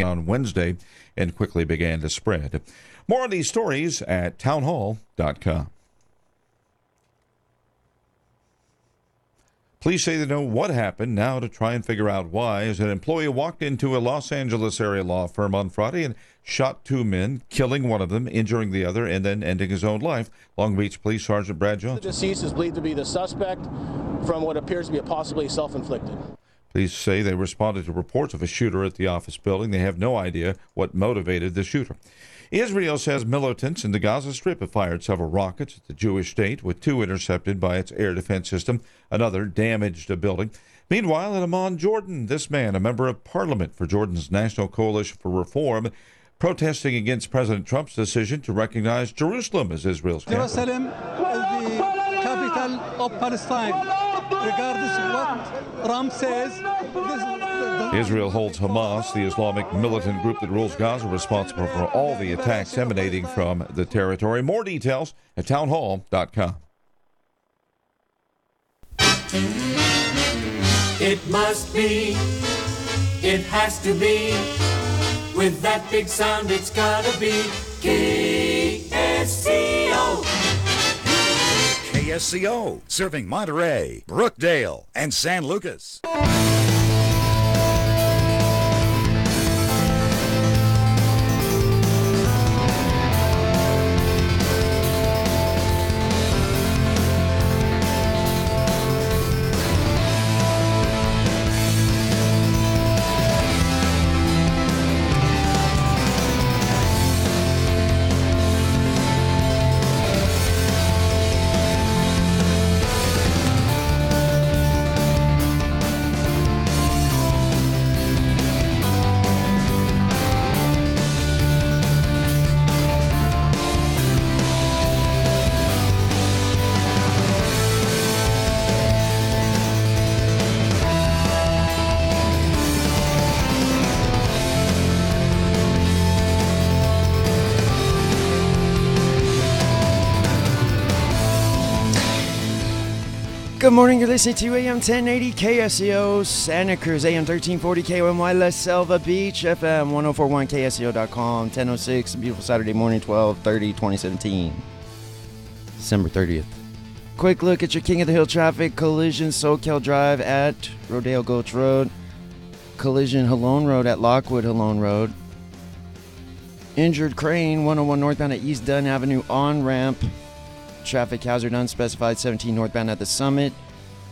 on Wednesday and quickly began to spread. More on these stories at townhall.com. Police say they know what happened. Now to try and figure out why, as an employee walked into a Los Angeles area law firm on Friday and shot two men, killing one of them, injuring the other, and then ending his own life. Long Beach Police Sergeant Brad Johnson. The deceased is believed to be the suspect from what appears to be a possibly self-inflicted. Police say they responded to reports of a shooter at the office building. They have no idea what motivated the shooter. Israel says militants in the Gaza Strip have fired several rockets at the Jewish state, with two intercepted by its air defense system. Another damaged a building. Meanwhile, in Amman, Jordan, this man, a member of parliament for Jordan's National Coalition for Reform, protesting against President Trump's decision to recognize Jerusalem as Israel's capital. Jerusalem is the capital of Palestine. Regardless of what Trump says, Israel holds Hamas, the Islamic militant group that rules Gaza, responsible for all the attacks emanating from the territory. More details at townhall.com. It must be, it has to be, with that big sound it's gotta be KSCO. KSCO, serving Monterey, Brookdale, and San Lucas. Good morning, you're listening to AM 1080 KSCO, Santa Cruz, AM 1340 KOMY, La Selva Beach, FM 1041 KSCO.com, 1006, a beautiful Saturday morning, 12/30/2017, December 30th. Quick look at your King of the Hill traffic. Collision Soquel Drive at Rodeo Gulch Road. Collision Halone Road at Lockwood Halone Road. Injured crane 101 northbound at East Dunn Avenue on-ramp. Traffic hazard unspecified 17 northbound at the Summit.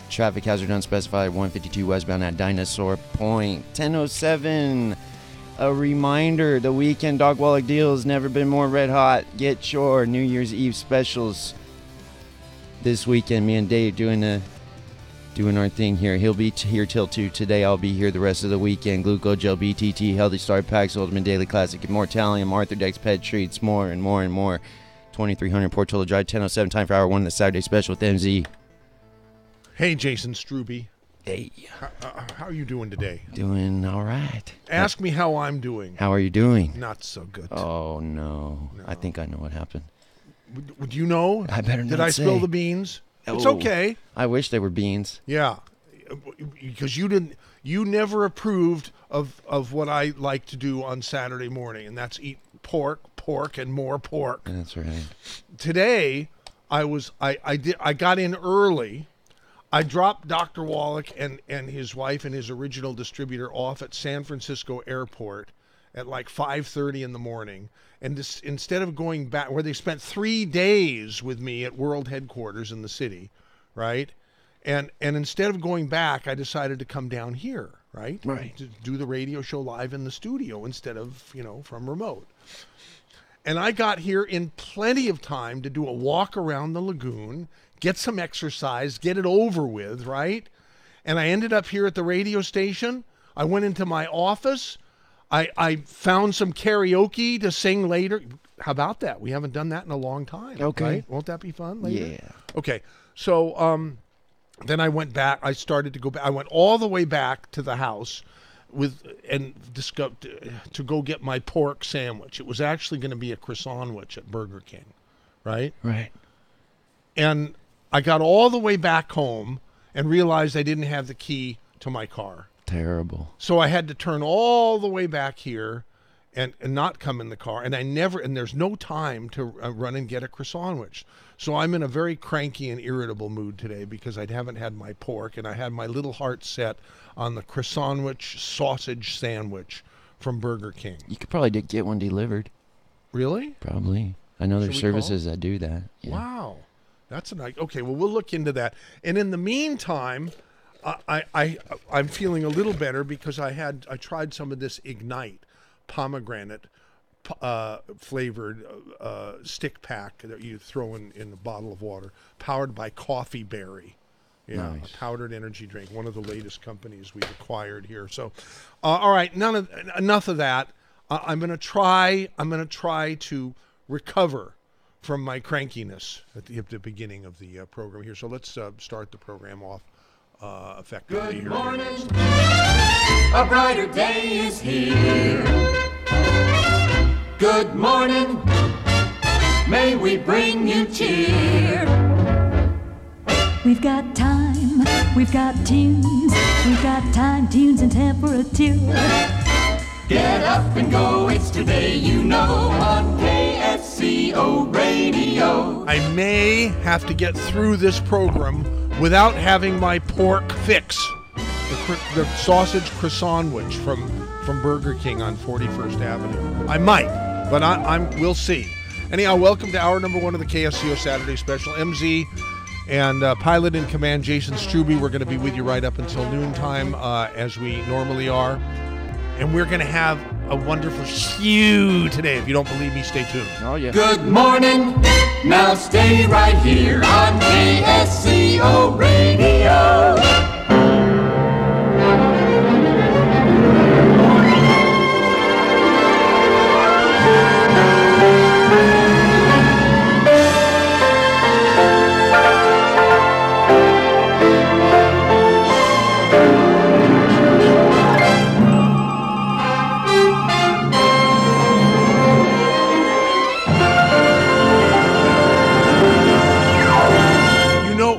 Traffic hazard unspecified 152 westbound at Dinosaur Point. 10:07. A reminder, the weekend Dog Wallet deals never been more red hot. Get your New Year's Eve specials this weekend. Me and Dave doing our thing here. He'll be here till 2 today. I'll be here the rest of the weekend. Gluco Gel, BTT, Healthy Start Packs, Ultimate Daily Classic, Immortalium, Arthur Dex Pet Treats, more and more and more. 2300 Portola Drive, 10:07, time for hour one of the Saturday special with MZ. Hey, Jason Struby. Hey. How are you doing today? Doing all right. Ask me how I'm doing. How are you doing? Not so good. Oh, no. I think I know what happened. Would you know? I better not Did I say. spill the beans? It's Oh, okay. I wish they were beans. Yeah. Because you never approved of what I like to do on Saturday morning, and that's eat pork, and more pork. That's right. Today, I got in early. I dropped Dr. Wallach and his wife and his original distributor off at San Francisco Airport at like 5:30 in the morning. And instead of going back, where they spent 3 days with me at World Headquarters in the city, right? And instead of going back, I decided to come down here, right? Right. To do the radio show live in the studio instead of, from remote. And I got here in plenty of time to do a walk around the lagoon, get some exercise, get it over with, right? And I ended up here at the radio station. I went into my office. I found some karaoke to sing later. How about that? We haven't done that in a long time. Okay. Right? Won't that be fun later? Yeah. Okay. So then I went back. I started to go back. I went all the way back to the house to go get my pork sandwich. It was actually going to be a croissant-wich at Burger King, right? Right. And I got all the way back home and realized I didn't have the key to my car. Terrible. So I had to turn all the way back here and not come in the car. And there's no time to run and get a croissant. So I'm in a very cranky and irritable mood today because I haven't had my pork, and I had my little heart set on the croissant sausage sandwich from Burger King. You could probably get one delivered. Really? Probably. I know there's services that do that. Yeah. Wow. That's a nice. Okay, well, we'll look into that. And in the meantime, I'm feeling a little better because I tried some of this Ignite pomegranate flavored stick pack that you throw in a bottle of water, powered by Coffee Berry. Yeah, nice. A powdered energy drink, one of the latest companies we've acquired here. So, all right, enough of that. I'm going to try to recover from my crankiness at the beginning of the program here. So let's start the program off effectively. Good morning. A brighter day is here. Good morning. May we bring you cheer. We've got time, we've got tunes, we've got time, tunes, and temperature. Get up and go, it's today, you know, on KSCO Radio. I may have to get through this program without having my pork fix. The sausage croissant from Burger King on 41st Avenue. I might, but we'll see. Anyhow, welcome to hour number 1 of the KSCO Saturday Special. MZ and pilot in command Jason Struby. We're going to be with you right up until noontime, as we normally are. And we're going to have a wonderful show today. If you don't believe me, stay tuned. Oh, yeah. Good morning. Now stay right here on KSCO Radio.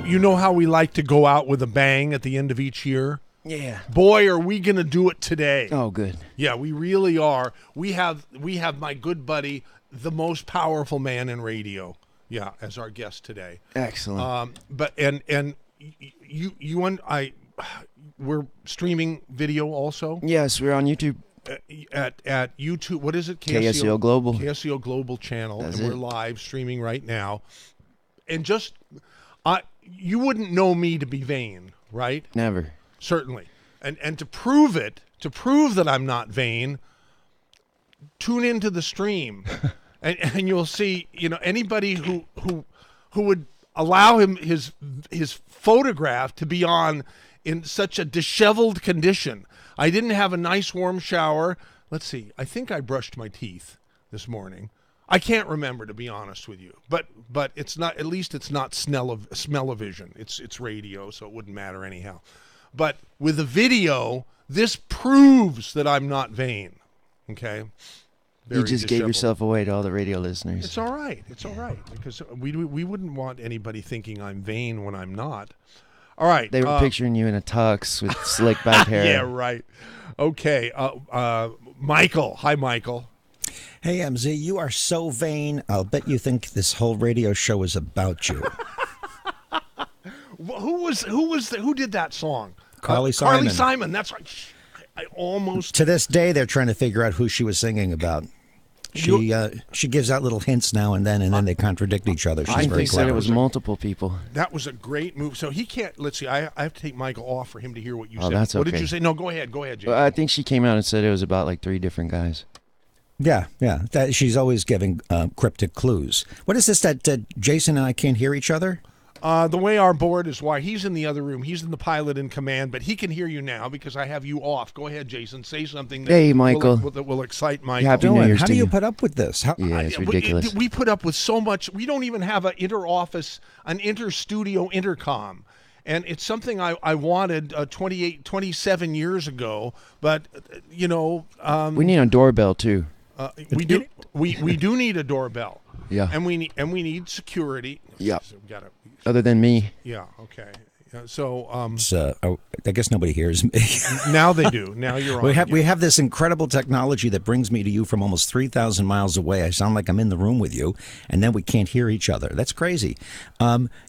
You know how we like to go out with a bang at the end of each year? Yeah. Boy, are we going to do it today. Oh, good. Yeah, we really are. We have my good buddy, the most powerful man in radio, as our guest today. Excellent. We're streaming video also? Yes, we're on YouTube. At YouTube, what is it? KSCO Global. KSCO Global channel. That's and it. We're live streaming right now. And just, you wouldn't know me to be vain, right? Never. Certainly. And to prove that I'm not vain, tune into the stream and you'll see, anybody who would allow his photograph to be on in such a disheveled condition. I didn't have a nice warm shower. Let's see. I think I brushed my teeth this morning. I can't remember, to be honest with you. But it's not, at least it's not smell-o-vision. It's radio, so it wouldn't matter anyhow. But with the video, this proves that I'm not vain. Okay? Very You just gave disheveled. yourself away to all the radio listeners. It's all right. It's all right. Because we wouldn't want anybody thinking I'm vain when I'm not. All right. They were picturing you in a tux with slick back hair. Yeah, right. Okay. Michael. Hi, Michael. Hey, MZ, you are so vain. I'll bet you think this whole radio show is about you. Who did that song? Carly Simon. Carly Simon. That's right. I almost. To this day, they're trying to figure out who she was singing about. She gives out little hints now and then they contradict each other. She's I very think clever. it was multiple people. That was a great move. So he can't. Let's see. I have to take Michael off for him to hear what you Oh, said. that's What did okay. you say? No, go ahead. Go ahead, Jason. I think she came out and said it was about like 3 different guys. Yeah. She's always giving cryptic clues. What is this that Jason and I can't hear each other? The way our board is wired, he's in the other room. He's in the pilot in command, but he can hear you now because I have you off. Go ahead, Jason. Say something that Hey, Michael. that will excite Michael. Happy New Year's How to do you you. put up with this? Yeah, it's ridiculous. We put up with so much. We don't even have an inter-studio intercom. And it's something I wanted 27 years ago, but, We need a doorbell, too. we do need a doorbell. Yeah. And we need security. Yeah. So we gotta, Other than me. yeah, okay. So I guess nobody hears me. now they do. Now you're on. We have this incredible technology that brings me to you from almost 3,000 miles away. I sound like I'm in the room with you, and then we can't hear each other. That's crazy.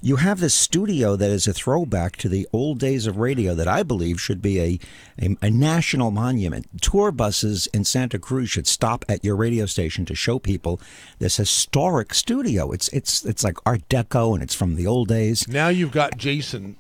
You have this studio that is a throwback to the old days of radio that I believe should be a national monument. Tour buses in Santa Cruz should stop at your radio station to show people this historic studio. It's like Art Deco, and it's from the old days. Now you've got Jason,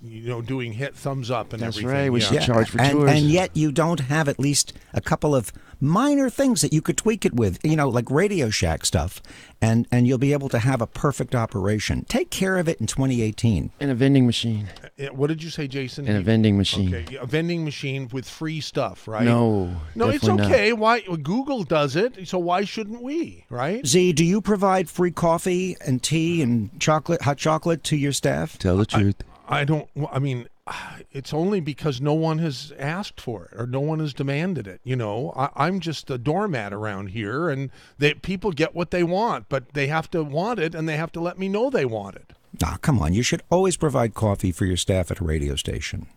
doing hit thumbs up and That's everything. right. We should charge for tours. And yet you don't have at least a couple of minor things that you could tweak it with, like Radio Shack stuff, and you'll be able to have a perfect operation. Take care of it in 2018. In a vending machine. What did you say, Jason? In a vending machine. Okay, a vending machine with free stuff, right? No, it's okay. Why Google does it, so why shouldn't we, right? Z, do you provide free coffee and tea and hot chocolate to your staff? Tell the truth. I don't. I mean, it's only because no one has asked for it or no one has demanded it. I'm just a doormat around here, and people get what they want, but they have to want it, and they have to let me know they want it. Oh, come on. You should always provide coffee for your staff at a radio station.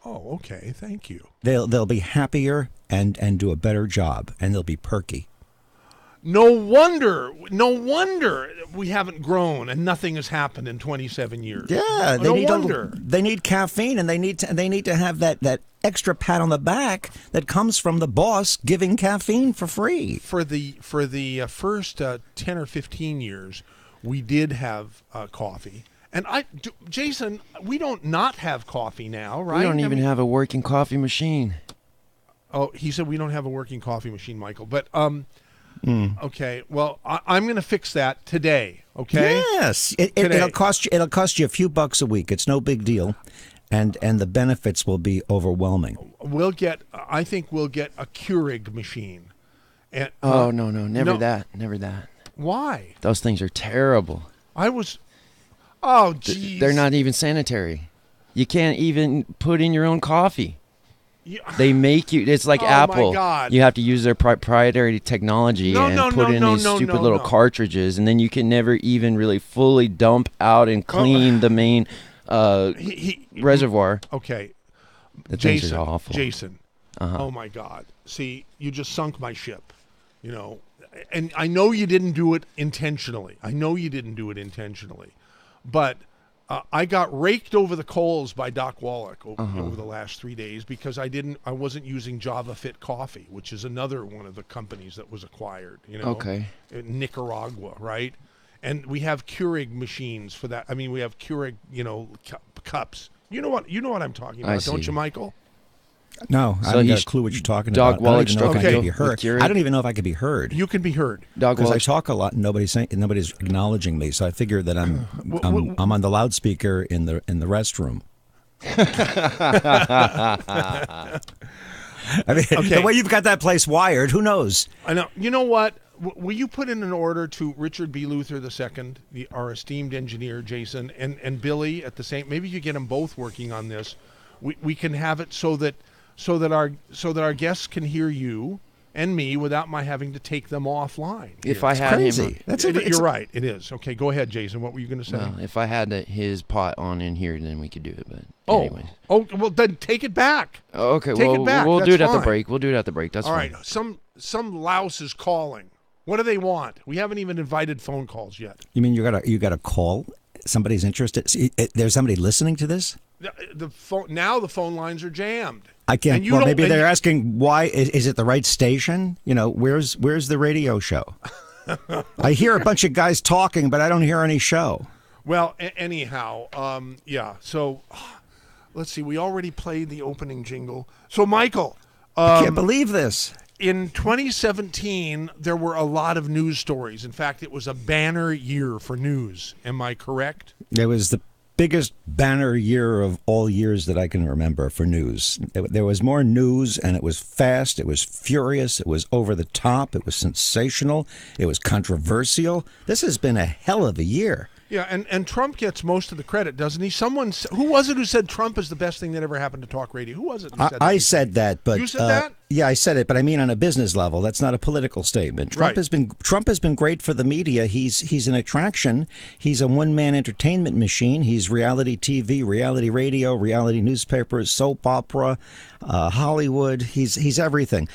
Oh, okay. Thank you. They'll be happier and do a better job, and they'll be perky. No wonder we haven't grown and nothing has happened in 27 years. Yeah, they need caffeine, and they need to have that extra pat on the back that comes from the boss giving caffeine for free. For the first 10 or 15 years, we did have coffee. And Jason, we don't not have coffee now, right? We don't even have a working coffee machine. Oh, he said we don't have a working coffee machine, Michael. But okay, well, I'm going to fix that today. Okay. Yes, it'll cost you a few bucks a week. It's no big deal, and the benefits will be overwhelming. I think we'll get a Keurig machine. And, no, never that. Why? Those things are terrible. Oh, geez. They're not even sanitary. You can't even put in your own coffee. They make you. It's like Apple. My God. You have to use their proprietary technology and put in these stupid little cartridges, and then you can never even really fully dump out and clean the main reservoir. Okay, the things are awful. Jason. Oh my God! See, you just sunk my ship. And I know you didn't do it intentionally. But I got raked over the coals by Doc Wallach over the last 3 days because I wasn't using Java Fit Coffee, which is another one of the companies that was acquired, Okay. In Nicaragua, right? And we have Keurig machines for that. I mean, we have Keurig, cups. You know what I'm talking about, don't you, Michael? No, I haven't got a clue what you're talking Doc about. Wallach I don't even know if I can be heard. I don't even know if I could be heard. You can be heard. Because I talk a lot and nobody's acknowledging me. So I figure that I'm on the loudspeaker in the restroom. I mean, the way you've got that place wired, who knows? I know. You know what? Will you put in an order to Richard B. Luther II, our esteemed engineer, Jason, and Billy at the same? Maybe you get them both working on this. We can have it so that our guests can hear you and me without my having to take them offline. If I had crazy. him, you're right. It is. Okay, go ahead, Jason. What were you going to say? Well, if I had his pot on in here, then we could do it. But anyways. Well, then take it back. Okay, take it back. We'll That's do it at fine. the break. We'll do it at the break. That's all fine. right. Some louse is calling. What do they want? We haven't even invited phone calls yet. You mean you got to call? Somebody's interested. There's somebody listening to this. The phone lines are jammed. I can't. Well, maybe they're asking why is it the right station? Where's the radio show? I hear a bunch of guys talking, but I don't hear any show. Well, anyhow, yeah. So let's see. We already played the opening jingle. So Michael, I can't believe this. In 2017, there were a lot of news stories. In fact, it was a banner year for news. Am I correct? It was the biggest banner year of all years that I can remember for news. There was more news, and it was fast, it was furious, it was over the top, it was sensational, it was controversial. This has been a hell of a year. Yeah, and Trump gets most of the credit, doesn't he? Who was it who said Trump is the best thing that ever happened to talk radio? Who was it who said that? I said that, but you said that? Yeah, I said it, but I mean on a business level. That's not a political statement. Trump has been great for the media. He's an attraction. He's a one-man entertainment machine. He's reality TV, reality radio, reality newspapers, soap opera, Hollywood. He's everything.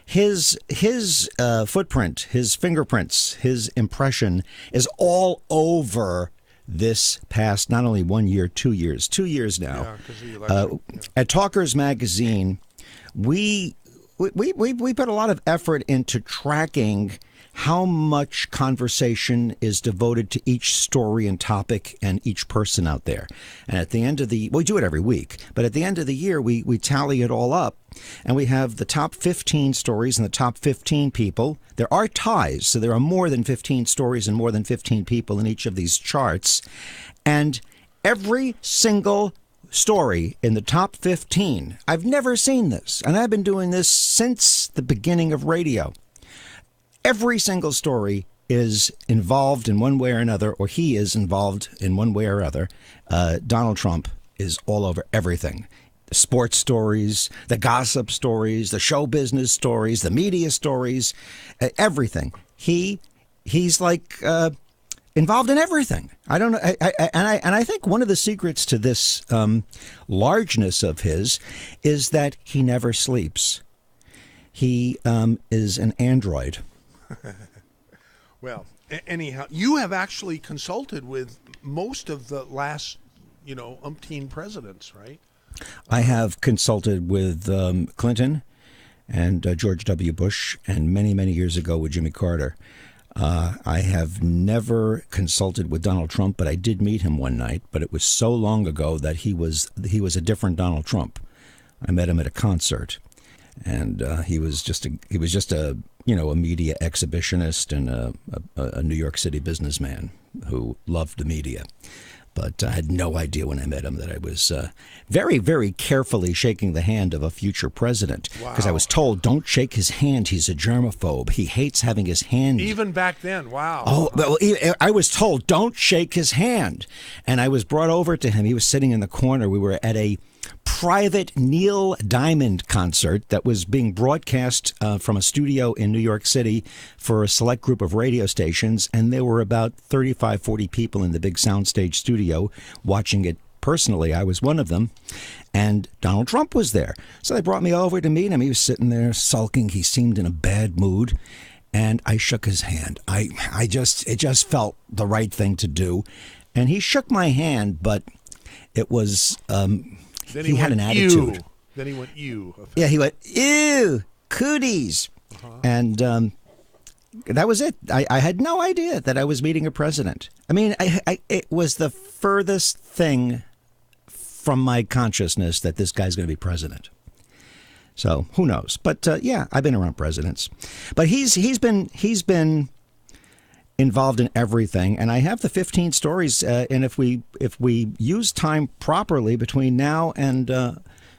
His footprint, his fingerprints, his impression is all over this past not only 1 year, 2 years, 2 years now. Yeah, 'cause of the election. At Talkers Magazine, we put a lot of effort into tracking how much conversation is devoted to each story and topic and each person out there. And at the end of we do it every week, but at the end of the year, we tally it all up, and we have the top 15 stories and the top 15 people. There are ties, so there are more than 15 stories and more than 15 people in each of these charts. And every single story in the top 15, I've never seen this, and I've been doing this since the beginning of radio. Every single story is involved in one way or another, or he is involved in one way or other. Donald Trump is all over everything. The sports stories, the gossip stories, the show business stories, the media stories, everything. He's like involved in everything. I don't know. I think one of the secrets to this largeness of his is that he never sleeps. He is an android. Well, anyhow, you have actually consulted with most of the last, umpteen presidents, right? I have consulted with Clinton and George W. Bush, and many, many years ago with Jimmy Carter. I have never consulted with Donald Trump, but I did meet him one night. But it was so long ago that he was a different Donald Trump. I met him at a concert, and he was just a media exhibitionist and a New York City businessman who loved the media. But I had no idea when I met him that I was very, very carefully shaking the hand of a future president. Because I was told, don't shake his hand. He's a germaphobe. He hates having his hand. Even back then, wow. Oh, well, I was told, don't shake his hand. And I was brought over to him. He was sitting in the corner. We were at a private Neil Diamond concert that was being broadcast from a studio in New York City for a select group of radio stations, and there were about 35, 40 people in the big soundstage studio watching it. Personally, I was one of them, and Donald Trump was there. So they brought me over to meet him. He was sitting there sulking. He seemed in a bad mood, and I shook his hand. It just felt the right thing to do, and he shook my hand, but it was Then he had an attitude. Ew. Then he went, ew. Yeah, he went, ew, cooties. And that was it. I had no idea that I was meeting a president. I mean, it was the furthest thing from my consciousness that this guy's going to be president. So who knows? But yeah, I've been around presidents. But he's been involved in everything, and I have the 15 stories. And if we use time properly between now and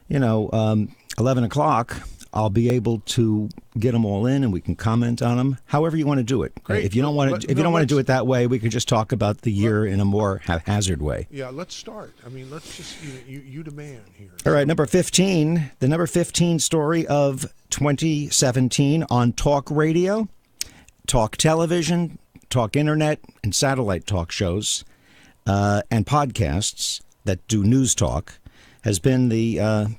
11 o'clock, I'll be able to get them all in, and we can comment on them. However you want to do it. Great. If you don't want to do it that way, we could just talk about the year in a more haphazard way. Yeah, let's start. I mean, let's just you demand here. All right, number 15. The number 15 story of 2017 on talk radio, talk television, talk internet, and satellite talk shows and podcasts that do news talk has been the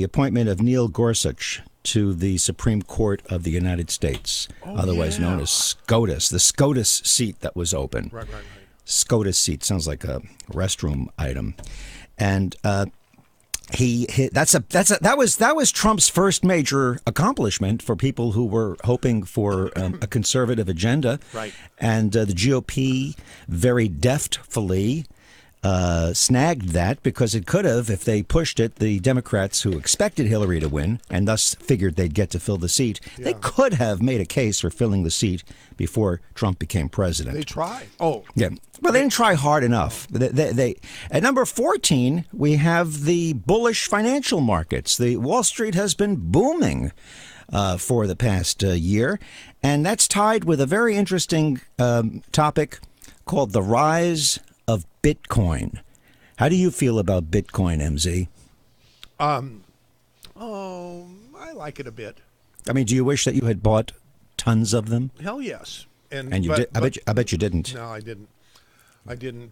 appointment of Neil Gorsuch to the Supreme Court of the United States, otherwise known as SCOTUS, the SCOTUS seat that was open. Right. SCOTUS seat sounds like a restroom item, and that was Trump's first major accomplishment for people who were hoping for a conservative agenda. Right. And the GOP very deftly snagged that because it could have, if they pushed it, the Democrats who expected Hillary to win and thus figured they'd get to fill the seat, they could have made a case for filling the seat before Trump became president. They tried. Oh. Yeah. Well, they didn't try hard enough. They at number 14, we have the bullish financial markets. The Wall Street has been booming for the past year, and that's tied with a very interesting topic called the rise of Bitcoin. How do you feel about Bitcoin, MZ? I like it a bit. I mean, do you wish that you had bought tons of them? Hell yes. And you did. I bet you didn't. No, I didn't.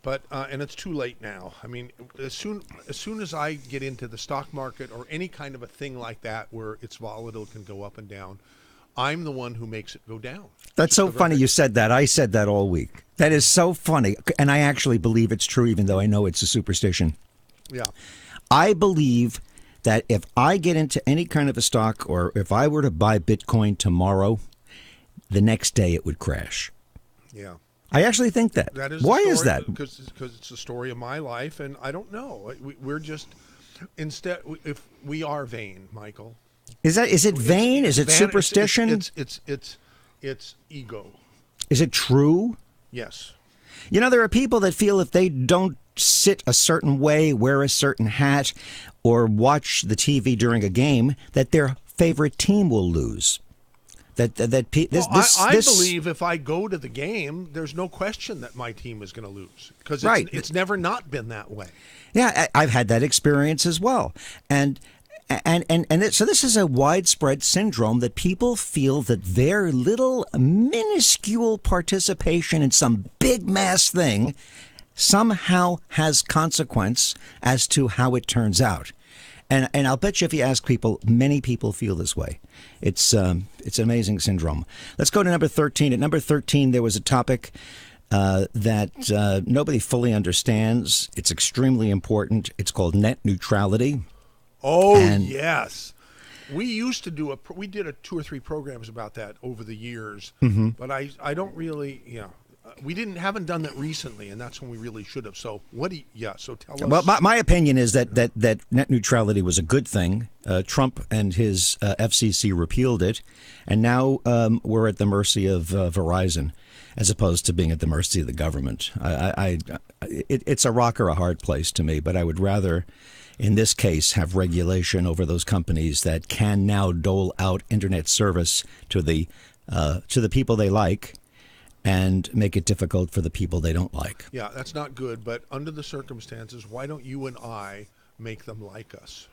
But and it's too late now. I mean, as soon as I get into the stock market or any kind of a thing like that where it's volatile, can go up and down, I'm the one who makes it go down. That's so funny you said that. I said that all week. That is so funny. And I actually believe it's true, even though I know it's a superstition. Yeah. I believe that if I get into any kind of a stock, or if I were to buy Bitcoin tomorrow, the next day it would crash. Yeah. I actually think that. That is Why is that? Because it's the story of my life, and I don't know. We're just if we are vain, Michael. Is it vain? Is it superstition? It's ego. Is it true? Yes. You know, there are people that feel if they don't sit a certain way, wear a certain hat, or watch the TV during a game, that their favorite team will lose. I believe if I go to the game, there's no question that my team is going to lose, because it's never not been that way. Yeah, I've had that experience as well, so this is a widespread syndrome that people feel that their little minuscule participation in some big mass thing somehow has consequence as to how it turns out. And I'll bet you if you ask people, many people feel this way. It's an amazing syndrome. Let's go to number 13. At number 13, there was a topic that nobody fully understands. It's extremely important. It's called net neutrality. Oh, yes. We used to we did 2 or 3 programs about that over the years, but I don't really, we haven't done that recently, and that's when we really should have. So so tell us. Well, my opinion is that net neutrality was a good thing. Trump and his FCC repealed it, and now we're at the mercy of Verizon, as opposed to being at the mercy of the government. It's a rock or a hard place to me, but I would rather, in this case, have regulation over those companies that can now dole out internet service to the people they like, and make it difficult for the people they don't like. Yeah, that's not good, but under the circumstances, why don't you and I make them like us?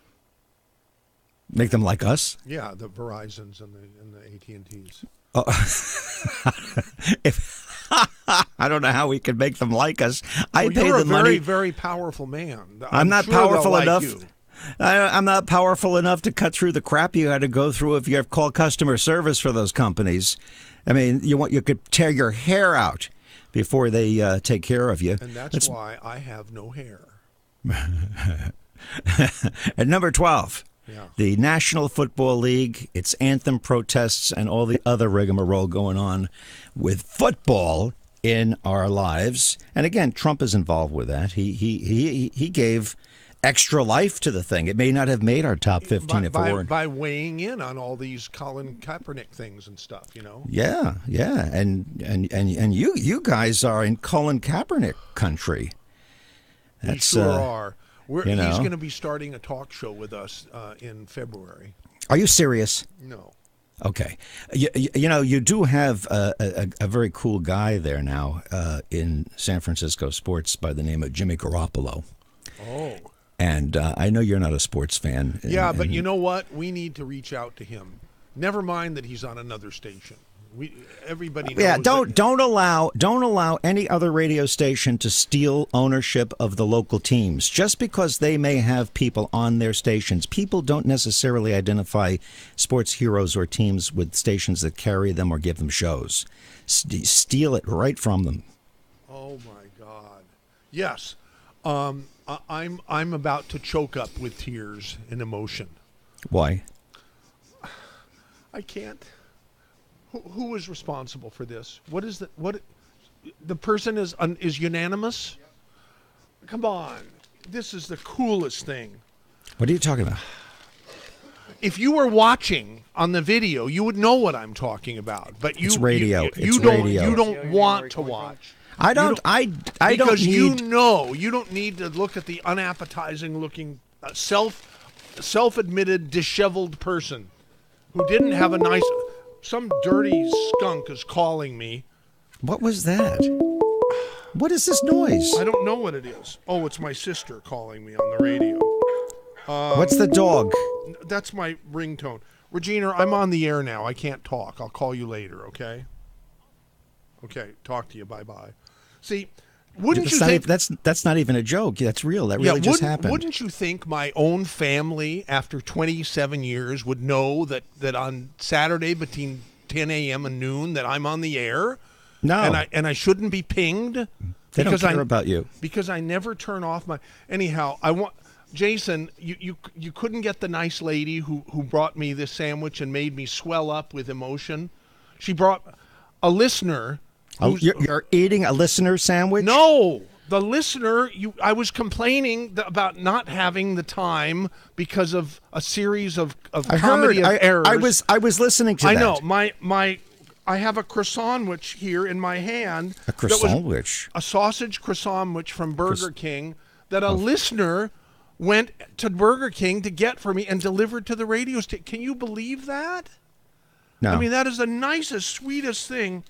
Make them like us? Yeah, the Verizons and the AT&Ts. I don't know how we could make them like us. I pay you're the money. Very, very powerful man. I'm not sure powerful enough. Like I'm not powerful enough to cut through the crap you had to go through if you have called customer service for those companies. I mean, you could tear your hair out before they take care of you. And that's why I have no hair. At number 12, the National Football League, its anthem protests, and all the other rigmarole going on with football in our lives. And again, Trump is involved with that. He gave extra life to the thing. It may not have made our top 15 if it weren't. By weighing in on all these Colin Kaepernick things and stuff, Yeah, and you guys are in Colin Kaepernick country. We sure are. He's going to be starting a talk show with us in February. Are you serious? No. Okay. You do have a very cool guy there now in San Francisco sports by the name of Jimmy Garoppolo. Oh. And I know you're not a sports fan. Yeah, but you know what? We need to reach out to him. Never mind that he's on another station. Everybody knows. Yeah, don't allow any other radio station to steal ownership of the local teams. Just because they may have people on their stations, people don't necessarily identify sports heroes or teams with stations that carry them or give them shows. Steal it right from them. Oh my God! Yes, I'm about to choke up with tears and emotion. Why? I can't. Who is responsible for this? What is the person is unanimous? Come on. This is the coolest thing. What are you talking about? If you were watching on the video, you would know what I'm talking about. But it's radio. You don't want to watch. I don't because need... you don't need to look at the unappetizing looking self-admitted disheveled person who didn't have a nice. Some dirty skunk is calling me. What was that? What is this noise? I don't know what it is. Oh, it's my sister calling me on the radio. What's the dog? That's my ringtone. Regina, I'm on the air now. I can't talk. I'll call you later, okay? Okay, talk to you. Bye-bye. See, wouldn't you think... That's not even a joke. That's real. That really just happened. Wouldn't you think my own family, after 27 years, would know that on Saturday between 10 a.m. and noon that I'm on the air? No. And I shouldn't be pinged? They don't care about you. Because I never turn off my... Anyhow, I want... Jason, you couldn't get the nice lady who brought me this sandwich and made me swell up with emotion. She brought a listener... You're eating a listener sandwich? No, the listener. I was complaining about not having the time because of a series of comedy of errors. I was listening to that. I know. I have a croissant here in my hand. A croissant? A sausage croissant from Burger King that a listener went to Burger King to get for me and delivered to the radio station. Can you believe that? No. I mean, that is the nicest, sweetest thing.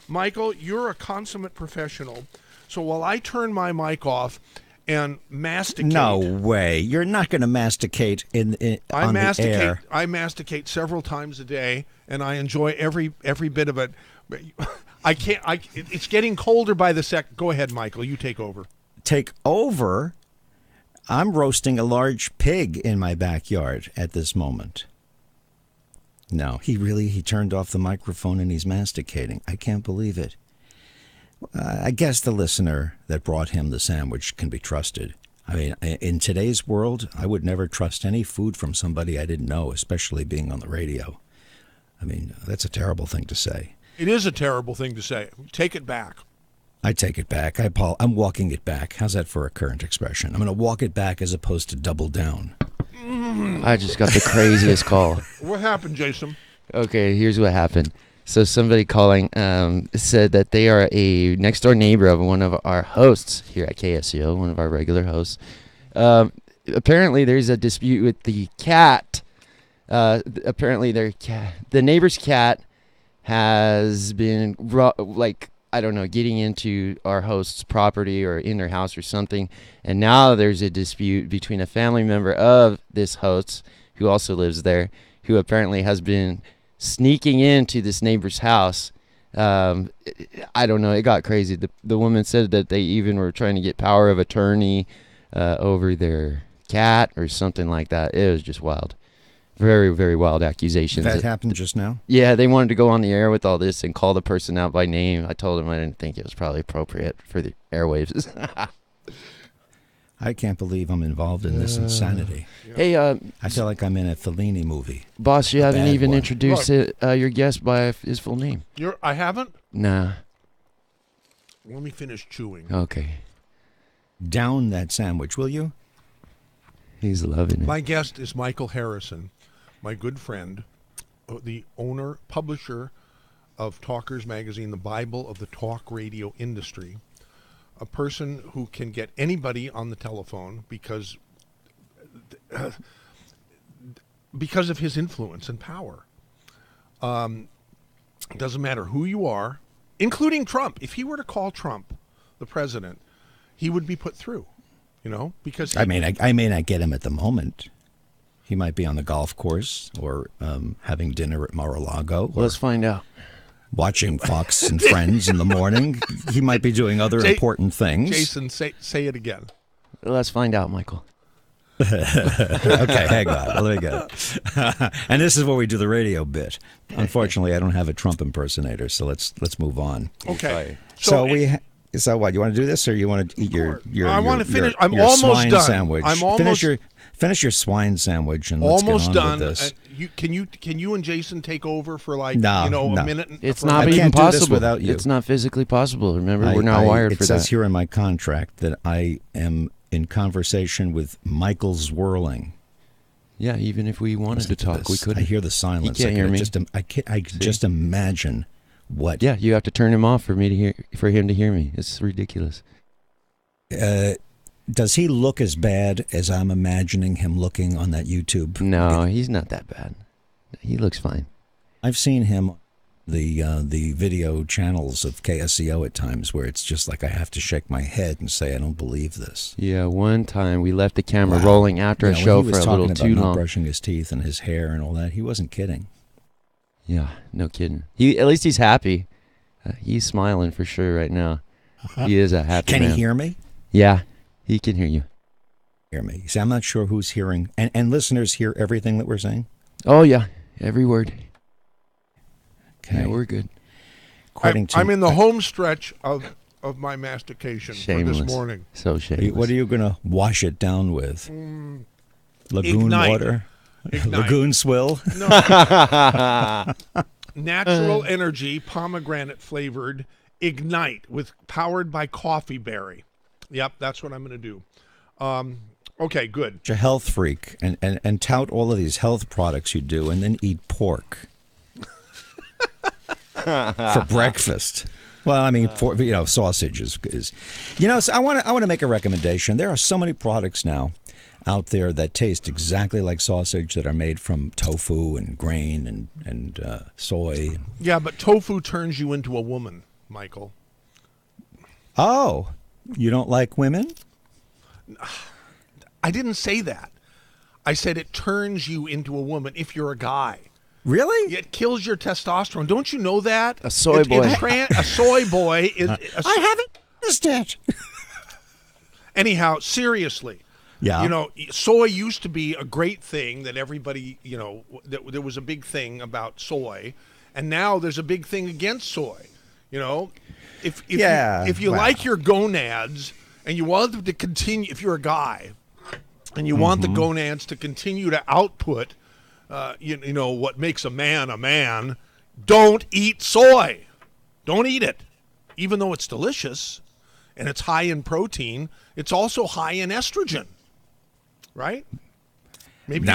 Michael, you're a consummate professional. So while I turn my mic off and masticate... No way. You're not going to masticate on the air. I masticate several times a day, and I enjoy every bit of it. It's getting colder by the sec. Go ahead, Michael. You take over. Take over? I'm roasting a large pig in my backyard at this moment. No, he turned off the microphone and he's masticating. I can't believe it. I guess the listener that brought him the sandwich can be trusted. I mean, in today's world, I would never trust any food from somebody I didn't know, especially being on the radio. I mean, that's a terrible thing to say. It is a terrible thing to say. Take it back. I take it back. I'm walking it back. How's that for a current expression? I'm going to walk it back as opposed to double down. I just got the craziest call. What happened, Jason? Okay, here's what happened. So somebody calling said that they are a next-door neighbor of one of our hosts here at KSCO, one of our regular hosts. Apparently, there's a dispute with the cat. Apparently, the neighbor's cat has been, getting into our host's property or in their house or something. And now there's a dispute between a family member of this host, who also lives there, who apparently has been sneaking into this neighbor's house. I don't know. It got crazy. The woman said that they even were trying to get power of attorney over their cat or something like that. It was just wild. Very, very wild accusations. That happened just now? Yeah, they wanted to go on the air with all this and call the person out by name. I told them I didn't think it was probably appropriate for the airwaves. I can't believe I'm involved in this insanity. Hey, I feel like I'm in a Fellini movie. Boss, you haven't even introduced your guest by his full name. I haven't? Nah. Let me finish chewing. Okay. Down that sandwich, will you? He's loving it. My guest is Michael Harrison, my good friend, the owner, publisher of Talkers Magazine, the Bible of the talk radio industry. A person who can get anybody on the telephone because of his influence and power. It doesn't matter who you are, including Trump. If he were to call Trump, the president, he would be put through, because... I may not get him at the moment. He might be on the golf course or having dinner at Mar-a-Lago. Let's find out. Watching Fox and Friends in the morning. He might be doing other important things. Jason, say it again. Let's find out, Michael. Okay, hang on. Let me get it. And this is where we do the radio bit. Unfortunately, I don't have a Trump impersonator, so let's move on. Okay. So what? You want to do this, or you want to eat your I want to finish. I'm your almost swine done. Sandwich. I'm almost finish your swine sandwich and almost let's get on done. with this. Can you and Jason take over for a No. minute? It's not I even can't do this possible. without you. It's not physically possible. Remember, we're not wired for that. It says here in my contract that I am in conversation with Michael Zwirling. Yeah, even if we wanted to talk, we couldn't. I hear the silence. You can't hear me. I can just imagine what. Yeah, you have to turn him off for him to hear me. It's ridiculous. Does he look as bad as I'm imagining him looking on that YouTube? No, he's not that bad. He looks fine. I've seen him the video channels of KSCO at times where it's just like I have to shake my head and say I don't believe this. Yeah, one time we left the camera rolling after a show for a little too long. He was talking about not brushing his teeth and his hair and all that. He wasn't kidding. Yeah, no kidding. At least he's happy. He's smiling for sure right now. He is a happy man. Can he hear me? Yeah, he can hear you. Hear me. See, I'm not sure who's hearing. And listeners hear everything that we're saying? Oh, yeah. Every word. Okay. Yeah, we're good. I'm in the home stretch of my mastication for this morning. So shameless. What are you going to wash it down with? Lagoon Ignite. water? Ignite. Lagoon swill? No. Natural energy, pomegranate flavored Ignite powered by coffee berry. Yep, that's what I'm going to do. Okay, good. You're a health freak and tout all of these health products you do and then eat pork for breakfast. Well, I mean, sausage is so I want to make a recommendation. There are so many products now out there that taste exactly like sausage that are made from tofu and grain and soy. Yeah, but tofu turns you into a woman, Michael. Oh, you don't like women? I didn't say that. I said it turns you into a woman if you're a guy. Really? It kills your testosterone. Don't you know that? A soy boy. A soy boy is. I haven't noticed it. Anyhow, seriously. Yeah. Soy used to be a great thing that everybody, there was a big thing about soy, and now there's a big thing against soy. If you like your gonads and you want them to continue, if you're a guy and you want the gonads to continue to output, what makes a man, don't eat soy. Don't eat it. Even though it's delicious and it's high in protein, it's also high in estrogen. Right? Maybe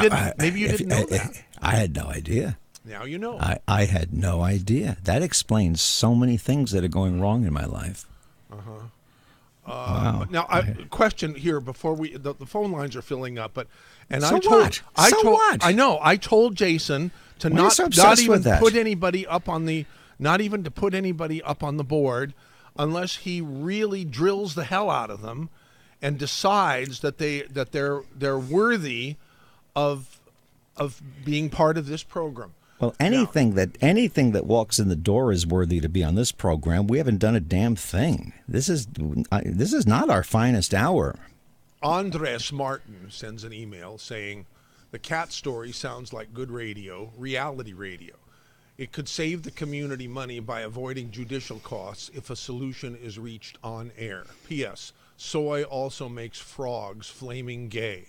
you didn't know that. I had no idea. Now you know. I had no idea. That explains so many things that are going wrong in my life. Wow. Now, question here before the phone lines are filling up, but what? I know. I told Jason to not even to put anybody up on the board unless he really drills the hell out of them and decides that they're worthy of being part of this program. Well, anything that walks in the door is worthy to be on this program. We haven't done a damn thing. This is not our finest hour. Andres Martin sends an email saying, "The cat story sounds like good radio, reality radio. It could save the community money by avoiding judicial costs if a solution is reached on air. P.S. Soy also makes frogs flaming gay."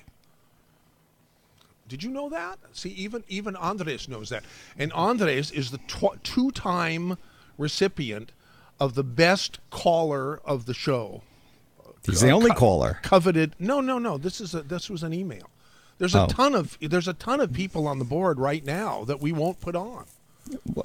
Did you know that? See, even Andres knows that. And Andres is the two-time recipient of the best caller of the show. He's the only caller. Coveted. No. This was an email. There's a ton of people on the board right now that we won't put on.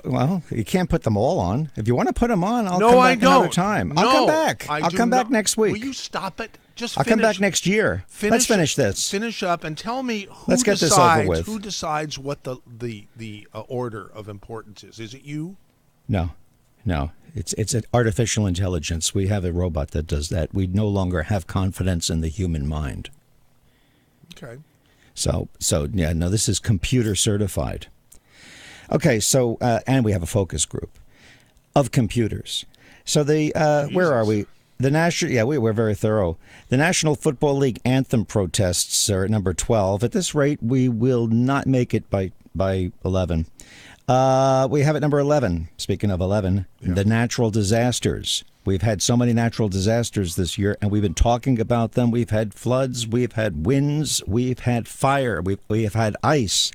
Well, you can't put them all on. If you want to put them on, I'll come back another time. I'll come back. I'll come back next week. Will you stop it? I'll come back next year. Let's finish this. Finish up and tell me Let's get this over with. Who decides what the order of importance is? Is it you? No. It's an artificial intelligence. We have a robot that does that. We no longer have confidence in the human mind. Okay. So yeah, no, this is computer certified. Okay, so and we have a focus group of computers. So where are we? The national, we're very thorough. The National Football League anthem protests are at number 12. At this rate, we will not make it by 11. We have at number 11. Speaking of 11, the natural disasters. We've had so many natural disasters this year, and we've been talking about them. We've had floods, we've had winds, we've had fire, we have had ice,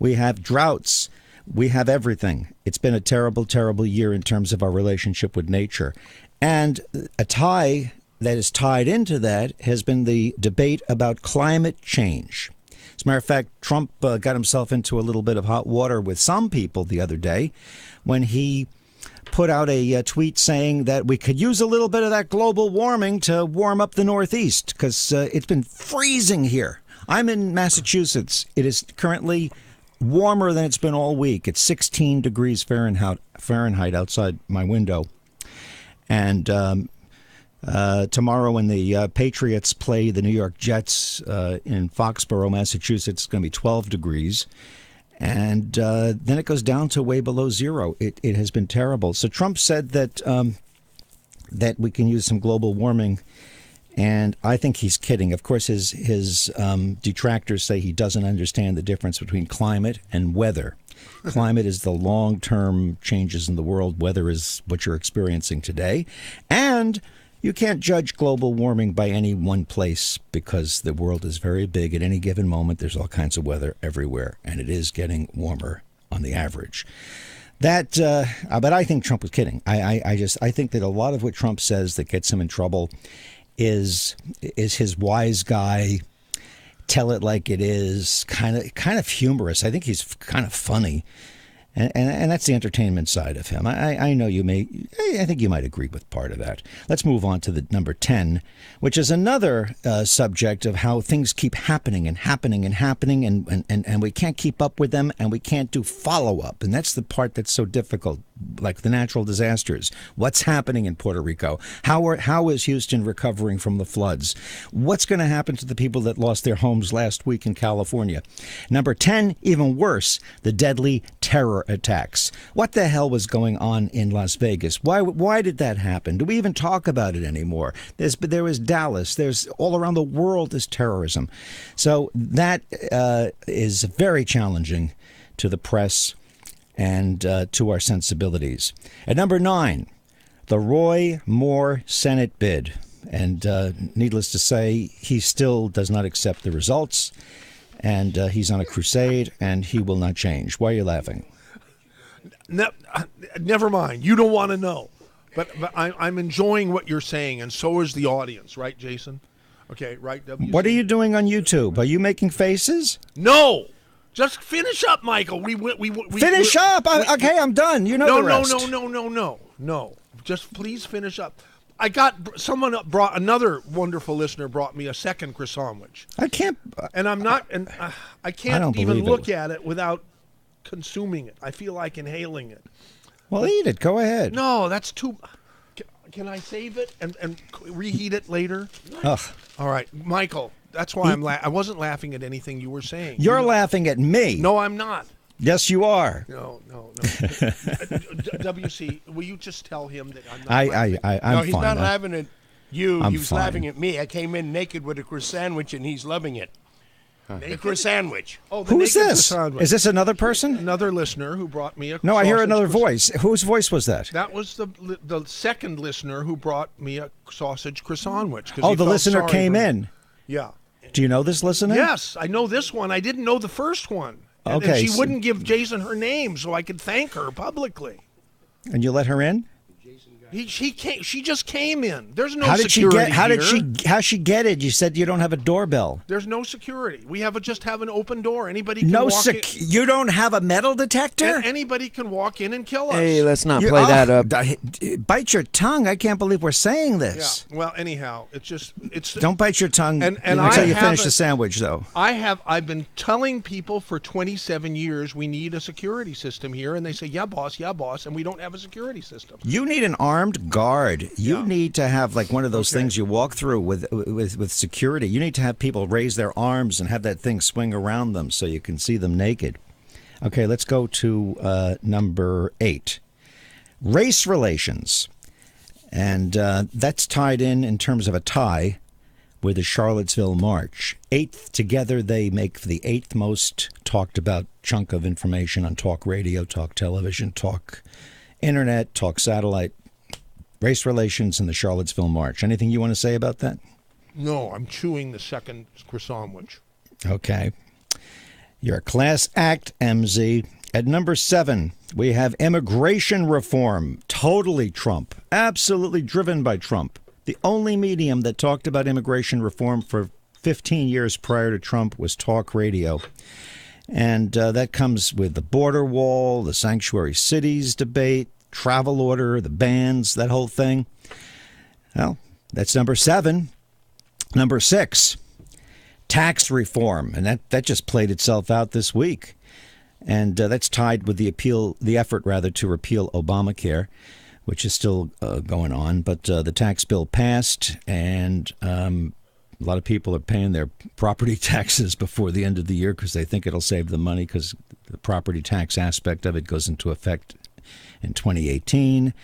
we have droughts. We have everything. It's been a terrible, terrible year in terms of our relationship with nature. And a tie that is tied into that has been the debate about climate change. As a matter of fact, Trump got himself into a little bit of hot water with some people the other day when he put out a tweet saying that we could use a little bit of that global warming to warm up the Northeast because it's been freezing here. I'm in Massachusetts. It is currently warmer than it's been all week. It's 16 degrees Fahrenheit outside my window. And tomorrow when the Patriots play the New York Jets in Foxborough, Massachusetts, it's going to be 12 degrees. And then it goes down to way below zero. It has been terrible. So Trump said that that we can use some global warming, and I think he's kidding. Of course, his detractors say he doesn't understand the difference between climate and weather. Climate is the long-term changes in the world. Weather is what you're experiencing today. And you can't judge global warming by any one place because the world is very big. At any given moment, there's all kinds of weather everywhere, and it is getting warmer on the average. But I think Trump was kidding. I think that a lot of what Trump says that gets him in trouble is his wise guy, tell it like it is, kind of humorous. I think he's kind of funny. And that's the entertainment side of him. I know I think you might agree with part of that. Let's move on to the number 10, which is another subject of how things keep happening and happening and happening, and we can't keep up with them, and we can't do follow-up. And that's the part that's so difficult, like the natural disasters. What's happening in Puerto Rico? How is Houston recovering from the floods? What's going to happen to the people that lost their homes last week in California? Number 10, even worse, the deadly terror attacks. What the hell was going on in Las Vegas? Why did that happen? Do we even talk about it anymore? There was Dallas. There's all around the world is terrorism. So that is very challenging to the press and to our sensibilities. At number 9, the Roy Moore Senate bid. And needless to say, he still does not accept the results. And he's on a crusade, and he will not change. Why are you laughing? Never mind. You don't want to know. But I'm enjoying what you're saying, and so is the audience. Right, Jason? Okay, right, WC? What are you doing on YouTube? Are you making faces? No. Just finish up, Michael. We finish up. Okay, I'm done. You know the rest. No. Just please finish up. Another wonderful listener brought me a second croissant sandwich. I can't. And I'm not. And I can't even look at it without consuming it. I feel like inhaling it. Well, eat it. Go ahead. No, that's too. Can I save it and reheat it later? Ugh. All right, Michael. That's why I wasn't laughing at anything you were saying. You're laughing at me. No, I'm not. Yes, you are. No. WC, will you just tell him that I'm not laughing? I'm fine. No, he's not laughing at you. I'm He was fine. laughing at me. I came in naked with a croissant sandwich, and he's loving it. A croissant sandwich. Oh, Who is this? Is this another person? Another listener who brought me a No, I hear sausage another croissant. voice. Whose voice was that? That was the second listener who brought me a sausage croissant sandwich. Oh, the listener came in. Yeah. Do you know this listener? Yes, I know this one. I didn't know the first one. And Okay, she so- wouldn't give Jason her name so I could thank her publicly. And you let her in? She just came in. There's no How did security How she get it? You said you don't have a doorbell. There's no security. We just have an open door. Anybody can walk in. You don't have a metal detector? Anybody can walk in and kill us. Hey, let's not play that up. Bite your tongue. I can't believe we're saying this. Yeah. Well, anyhow, it's Don't bite your tongue and until you finish the sandwich, though. I've been telling people for 27 years we need a security system here, and they say, yeah, boss, and we don't have a security system. You need an armed guard. You need to have like one of those things you walk through with security. You need to have people raise their arms and have that thing swing around them so you can see them naked. Okay, let's go to number 8. Race relations. And that's tied in terms of a tie with the Charlottesville March. 8th together, they make the 8th most talked about chunk of information on talk radio, talk television, talk internet, talk satellite. Race relations and the Charlottesville March. Anything you want to say about that? No, I'm chewing the second croissant sandwich. Okay. You're a class act, MZ. At number 7, we have immigration reform. Totally Trump. Absolutely driven by Trump. The only medium that talked about immigration reform for 15 years prior to Trump was talk radio. And that comes with the border wall, the sanctuary cities debate, travel order, the bans, that whole thing. Well, that's number 7. Number 6, tax reform. And that just played itself out this week. And that's tied with the effort to repeal Obamacare, which is still going on. But the tax bill passed, and a lot of people are paying their property taxes before the end of the year because they think it'll save them money, because the property tax aspect of it goes into effect in 2018.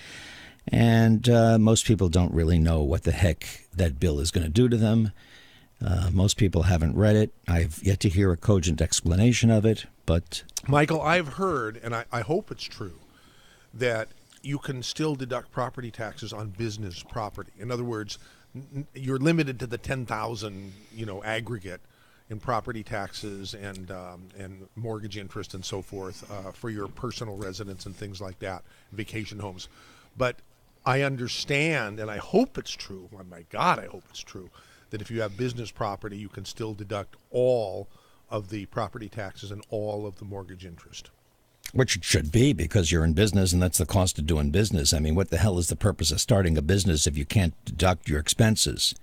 And most people don't really know what the heck that bill is going to do to them. Most people haven't read it. I've yet to hear a cogent explanation of it. But Michael, I've heard, and I hope it's true, that you can still deduct property taxes on business property. In other words, you're limited to the 10,000, aggregate in property taxes and mortgage interest and so forth for your personal residence and things like that, vacation homes. But I understand, and I hope it's true. Oh my God, I hope it's true, that if you have business property, you can still deduct all of the property taxes and all of the mortgage interest. Which it should be, because you're in business and that's the cost of doing business. I mean, what the hell is the purpose of starting a business if you can't deduct your expenses?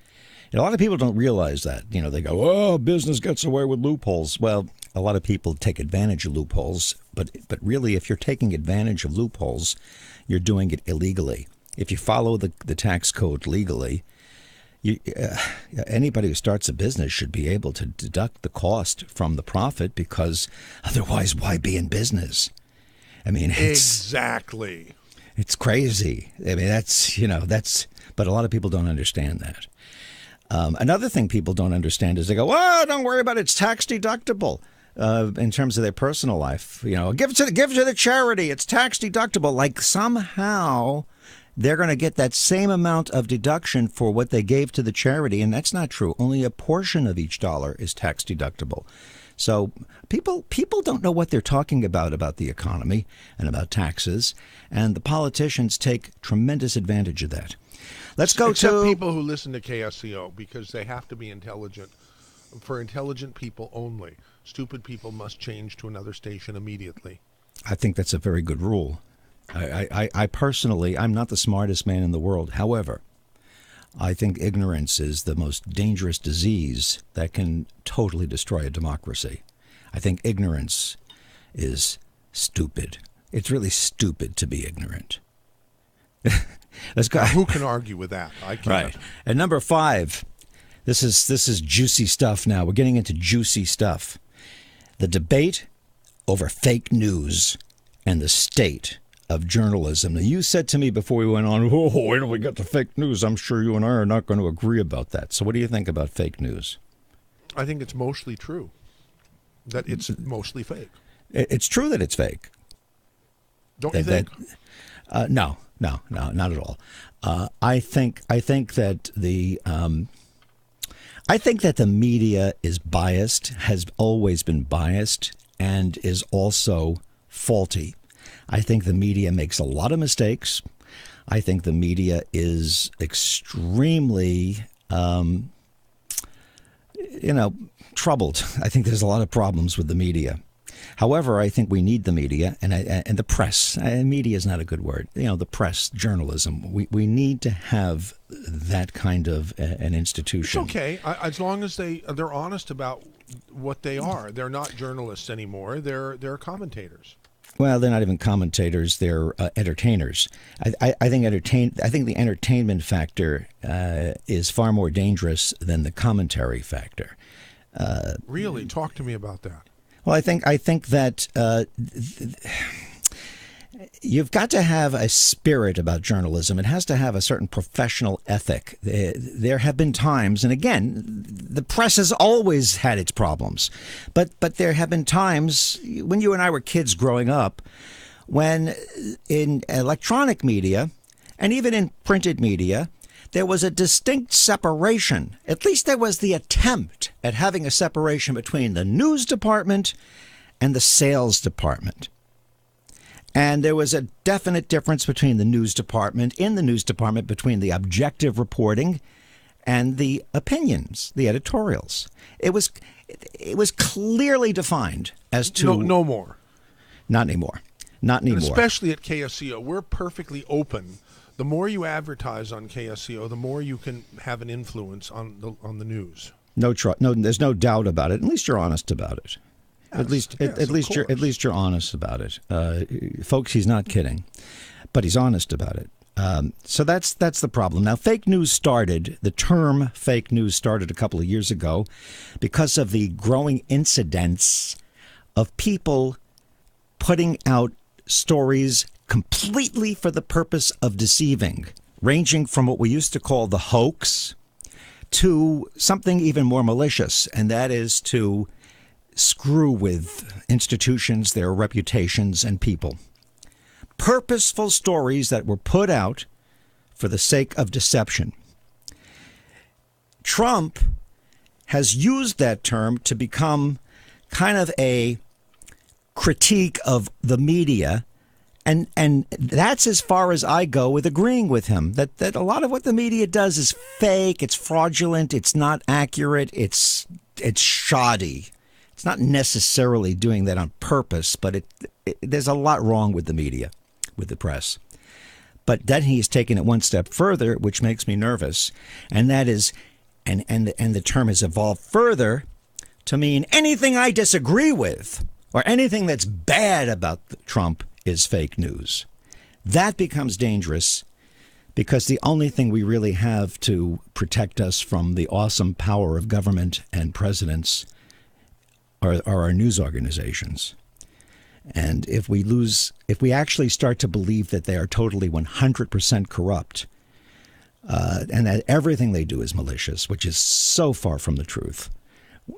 And a lot of people don't realize that. They go, oh, business gets away with loopholes. Well, a lot of people take advantage of loopholes, but really, if you're taking advantage of loopholes, you're doing it illegally. If you follow the tax code legally, anybody who starts a business should be able to deduct the cost from the profit, because otherwise, why be in business? I mean, exactly. It's crazy. I mean, but a lot of people don't understand that. Another thing people don't understand is they go, "Oh, don't worry about it. It's tax deductible." In terms of their personal life, give it to the charity. It's tax deductible. Like somehow they're going to get that same amount of deduction for what they gave to the charity, and that's not true. Only a portion of each dollar is tax deductible. So people don't know what they're talking about the economy and about taxes, and the politicians take tremendous advantage of that. Let's go Except people who listen to KSCO, because they have to be intelligent. For intelligent people only. Stupid people must change to another station immediately. I think that's a very good rule. I personally, I'm not the smartest man in the world. However, I think ignorance is the most dangerous disease that can totally destroy a democracy. I think ignorance is stupid. It's really stupid to be ignorant. Let's go. Now, who can argue with that? I can't. Right. And number 5, this is juicy stuff now. We're getting into juicy stuff. The debate over fake news and the state of journalism. Now, you said to me before we went on, wait till we get to fake news. I'm sure you and I are not going to agree about that. So what do you think about fake news? I think it's mostly true. That it's mostly fake. It's true that it's fake. Don't you think? No, not at all. I think that the media is biased, has always been biased, and is also faulty. I think the media makes a lot of mistakes. I think the media is extremely, troubled. I think there's a lot of problems with the media. However, I think we need the media and the press. Media is not a good word. The press, journalism. We need to have that kind of an institution. It's okay, as long as they're honest about what they are. They're not journalists anymore. They're commentators. Well, they're not even commentators. They're entertainers. I think the entertainment factor is far more dangerous than the commentary factor. Really? Talk to me about that. Well, I think that you've got to have a spirit about journalism. It has to have a certain professional ethic. There have been times, and again, the press has always had its problems, but there have been times when you and I were kids growing up, when in electronic media and even in printed media, there was a distinct separation. At least there was the attempt at having a separation between the news department and the sales department. And there was a definite difference between the news department, between the objective reporting and the opinions, the editorials. It was clearly defined as to... No more. Not anymore. Not anymore. And especially at KSCO, we're perfectly open. The more you advertise on KSCO, the more you can have an influence on the news. No, there's no doubt about it. At least you're honest about it. At least of you're honest about it, folks. He's not kidding, but he's honest about it. So that's the problem. Now, fake news started. The term fake news started a couple of years ago because of the growing incidence of people putting out stories completely for the purpose of deceiving, ranging from what we used to call the hoax to something even more malicious, and that is to screw with institutions, their reputations, and people. Purposeful stories that were put out for the sake of deception. Trump has used that term to become kind of a critique of the media, and that's as far as I go with agreeing with him, that a lot of what the media does is fake, it's fraudulent, it's not accurate, it's shoddy. It's not necessarily doing that on purpose, but there's a lot wrong with the media, with the press. But then he's taken it one step further, which makes me nervous, and that is, and the term has evolved further to mean anything I disagree with or anything that's bad about Trump is fake news. That becomes dangerous because the only thing we really have to protect us from the awesome power of government and presidents are our news organizations. And if we actually start to believe that they are totally 100% corrupt, and that everything they do is malicious, which is so far from the truth,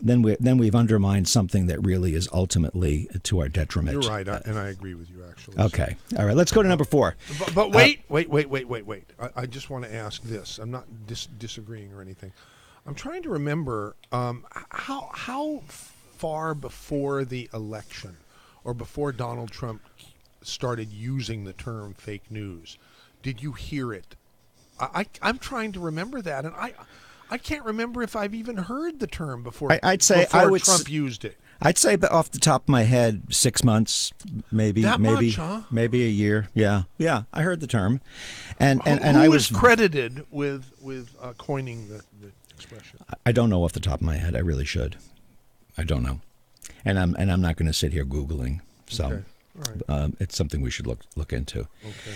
then we've undermined something that really is ultimately to our detriment. You're right, and I agree with you, actually. Okay. All right, let's go to number 4. But wait. I just want to ask this. I'm not disagreeing or anything. I'm trying to remember how far before the election or before Donald Trump started using the term fake news did you hear it? I'm trying to remember that, and I can't remember if I've even heard the term before. Trump used it. I'd say off the top of my head, 6 months, maybe, much, huh? Maybe a year. Yeah, I heard the term, and who I was credited with coining the expression. I don't know off the top of my head. I really should. I don't know, and I'm not going to sit here Googling. So, okay. All right. It's something we should look into. Okay.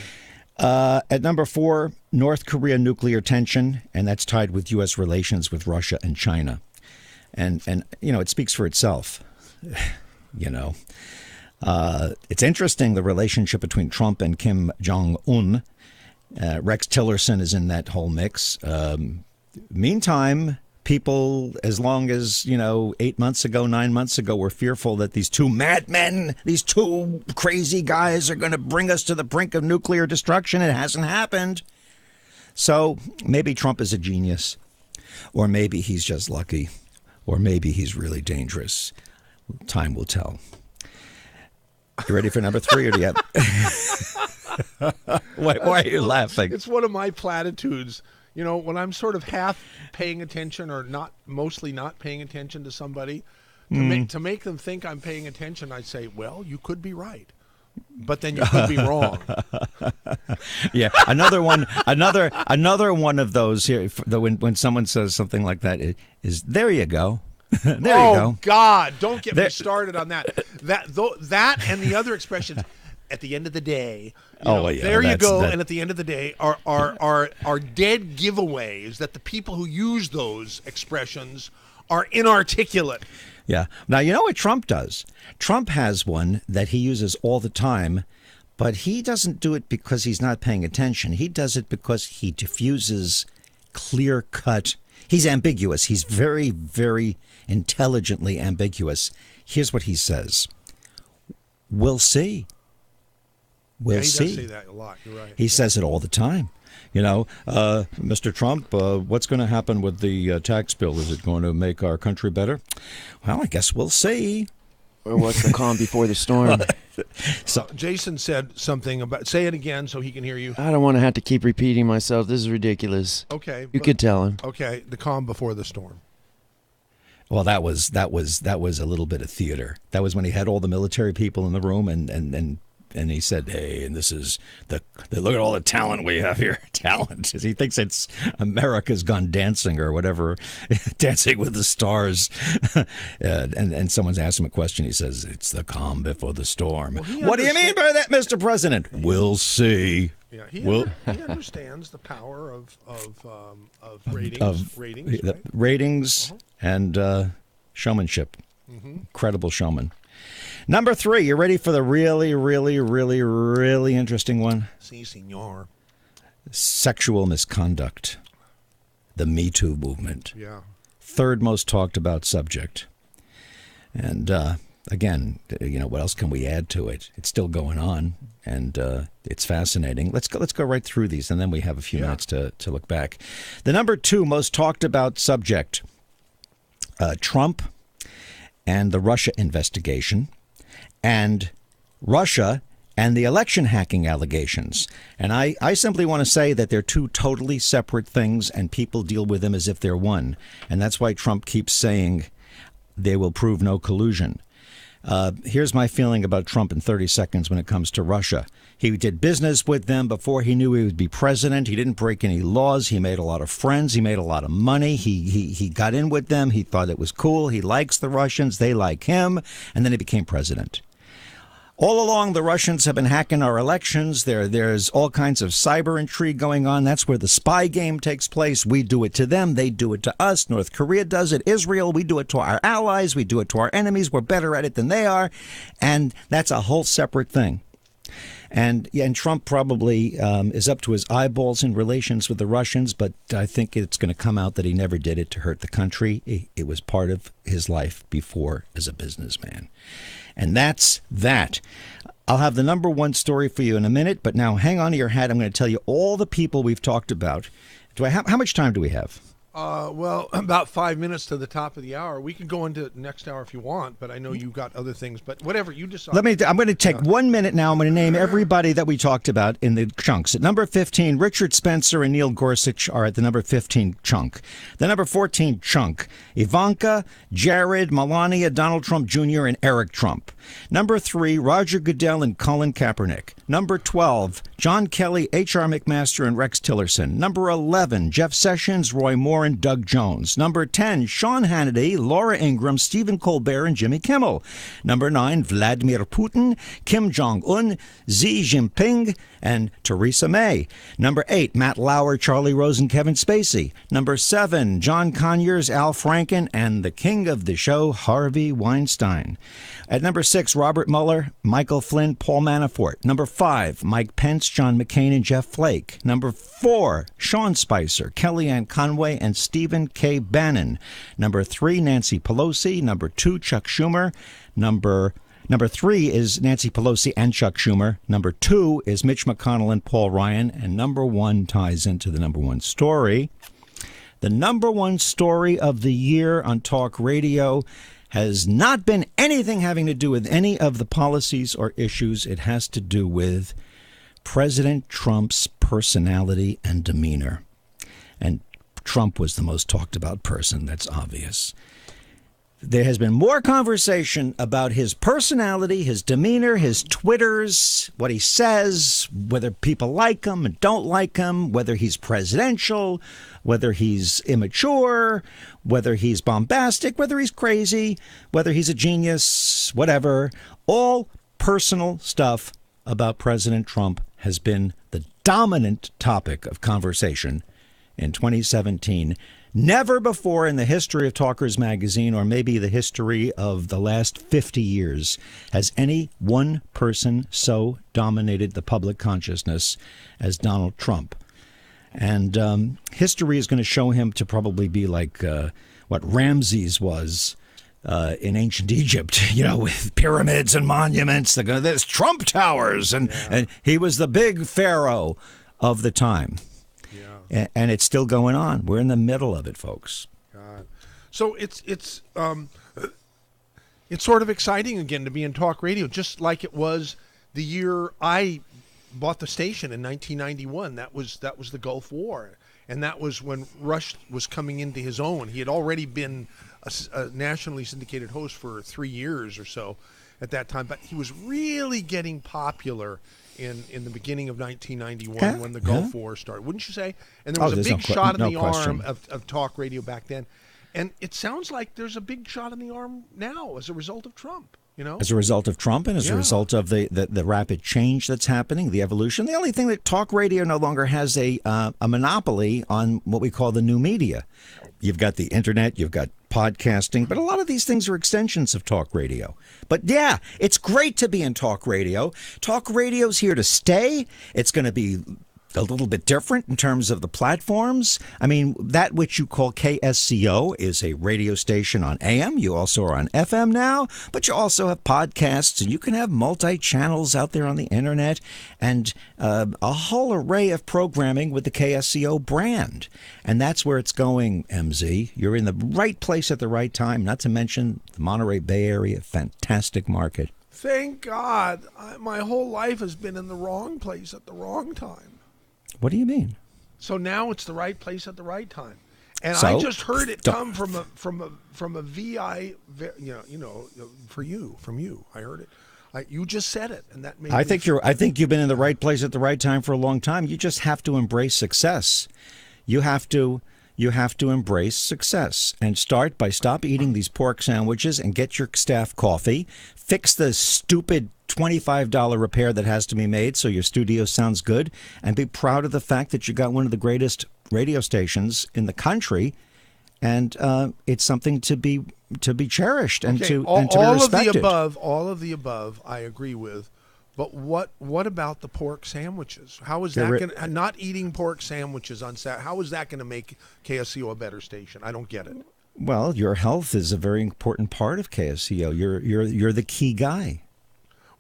At number 4, North Korea nuclear tension, and that's tied with U.S. relations with Russia and China, and it speaks for itself. It's interesting, the relationship between Trump and Kim Jong-un. Rex Tillerson is in that whole mix. Meantime, people, as long as 8 months ago, 9 months ago, were fearful that these two madmen, these two crazy guys, are going to bring us to the brink of nuclear destruction. It hasn't happened. So maybe Trump is a genius, or maybe he's just lucky, or maybe he's really dangerous. Time will tell. You ready for number 3, or do you have... Why are you laughing? It's one of my platitudes. When I'm sort of half paying attention or mostly not paying attention to somebody, to make them think I'm paying attention, I say, well, you could be right, but then you could be wrong. Yeah, another one of those here. When someone says something like that, is there you go. There you go. Oh God! Don't get me started on that. That and the other expressions. At the end of the day, there you go. And at the end of the day, are dead giveaways that the people who use those expressions are inarticulate. Yeah. Now, you know what Trump does? Trump has one that he uses all the time, but he doesn't do it because he's not paying attention. He does it because he diffuses clear-cut. He's ambiguous. He's very, very intelligently ambiguous. Here's what he says. We'll see. We'll see. He does say that a lot. You're right. He says it all the time. Mr. Trump, what's going to happen with the tax bill? Is it going to make our country better? Well, I guess we'll see. Or what's the calm before the storm? So Jason said something about. Say it again so he can hear you. I don't want to have to keep repeating myself. This is ridiculous. Okay. You could tell him. Okay, the calm before the storm. Well, that was a little bit of theater. That was when he had all the military people in the room and and he said, "Hey, and this is look at all the talent we have here. Talent." He thinks it's America's Gone Dancing or whatever, Dancing with the Stars. And someone's asked him a question. He says, "It's the calm before the storm." Well, what do you mean by that, Mr. President? We'll see. Yeah, he understands the power of ratings, right? Ratings and showmanship. Incredible showman. Number 3, you ready for the really, really, really, really interesting one? Si, senor. Sexual misconduct. The Me Too movement. Yeah. Third most talked about subject. And again, what else can we add to it? It's still going on, and it's fascinating. Let's go right through these, and then we have a few minutes to look back. The number 2 most talked about subject, Trump and the Russia investigation, and Russia and the election hacking allegations. And I simply want to say that they're two totally separate things, and people deal with them as if they're one. And that's why Trump keeps saying they will prove no collusion. Here's my feeling about Trump in 30 seconds when it comes to Russia. He did business with them before he knew he would be president. He didn't break any laws. He made a lot of friends. He made a lot of money. He got in with them. He thought it was cool. He likes the Russians. They like him. And then he became president. All along, the Russians have been hacking our elections. There's all kinds of cyber intrigue going on. That's where the spy game takes place. We do it to them. They do it to us. North Korea does it. Israel, we do it to our allies. We do it to our enemies. We're better at it than they are. And that's a whole separate thing. And Trump probably is up to his eyeballs in relations with the Russians, but I think it's going to come out that he never did it to hurt the country. It was part of his life before as a businessman. And that's that. I'll have the number 1 story for you in a minute, but now hang on to your hat. I'm going to tell you all the people we've talked about. How much time do we have? Well, about 5 minutes to the top of the hour. We can go into next hour if you want, but I know you've got other things. But whatever, you decide. I'm going to take 1 minute now. I'm going to name everybody that we talked about in the chunks. At number 15, Richard Spencer and Neil Gorsuch are at the number 15 chunk. The number 14 chunk, Ivanka, Jared, Melania, Donald Trump Jr., and Eric Trump. Number 3, Roger Goodell and Colin Kaepernick. Number 12, John Kelly, H.R. McMaster, and Rex Tillerson. Number 11, Jeff Sessions, Roy Moore, and Doug Jones. Number 10, Sean Hannity, Laura Ingraham, Stephen Colbert, and Jimmy Kimmel. Number 9, Vladimir Putin, Kim Jong-un, Xi Jinping, and Theresa May. Number 8, Matt Lauer, Charlie Rose, and Kevin Spacey. Number 7, John Conyers, Al Franken, and the king of the show, Harvey Weinstein. At number 6, Robert Mueller, Michael Flynn, Paul Manafort. Number 5, Mike Pence, John McCain, and Jeff Flake. Number 4, Sean Spicer, Kellyanne Conway, and Stephen K. Bannon. Number 3, Nancy Pelosi. Number 2, Chuck Schumer. Number 3 is Nancy Pelosi and Chuck Schumer. Number 2 is Mitch McConnell and Paul Ryan. And number 1 ties into the number 1 story. The number 1 story of the year on talk radio has not been anything having to do with any of the policies or issues. It has to do with President Trump's personality and demeanor. And Trump was the most talked about person, that's obvious. There has been more conversation about his personality, his demeanor, his Twitters, what he says, whether people like him and don't like him, whether he's presidential, whether he's immature, whether he's bombastic, whether he's crazy, whether he's a genius, whatever. All personal stuff about President Trump has been the dominant topic of conversation in 2017. Never before in the history of Talkers Magazine, or maybe the history of the last 50 years, has any one person so dominated the public consciousness as Donald Trump. And history is going to show him to probably be like what Ramses was in ancient Egypt, with pyramids and monuments. There's Trump Towers, and he was the big pharaoh of the time. And it's still going on. We're in the middle of it, folks. God. So it's sort of exciting again to be in talk radio, just like it was the year I bought the station in 1991. That was the Gulf War, and that was when Rush was coming into his own. He had already been a nationally syndicated host for 3 years or so, at that time, but he was really getting popular in the beginning of 1991 when the Gulf War started, wouldn't you say? And there was a big shot in the arm of talk radio back then. And it sounds like there's a big shot in the arm now as a result of Trump. As a result of Trump and as a result of the rapid change that's happening, the evolution. The only thing that talk radio no longer has a monopoly on what we call the new media. You've got the internet, you've got podcasting, but a lot of these things are extensions of talk radio. But yeah, it's great to be in talk radio. Talk radio's here to stay. It's going to be a little bit different in terms of the platforms. I mean, that which you call KSCO is a radio station on AM. You also are on FM now, but you also have podcasts, and you can have multi-channels out there on the internet, and a whole array of programming with the KSCO brand. And that's where it's going, MZ. You're in the right place at the right time, not to mention the Monterey Bay Area, fantastic market. Thank God. My whole life has been in the wrong place at the wrong time. What do you mean? So now it's the right place at the right time, and so, I just heard it come from a VI, from you. I heard it. You just said it, and that made. I think you've been in the right place at the right time for a long time. You just have to embrace success. You have to embrace success and stop eating these pork sandwiches and get your staff coffee. Fix the stupid $25 repair that has to be made so your studio sounds good, and be proud of the fact that you got one of the greatest radio stations in the country, and it's something to be cherished and to be respected. All of the above, I agree with. But what about the pork sandwiches? How is that not eating pork sandwiches on Saturday? How is that going to make KSCO a better station? I don't get it. Well, your health is a very important part of KSCO. You're the key guy.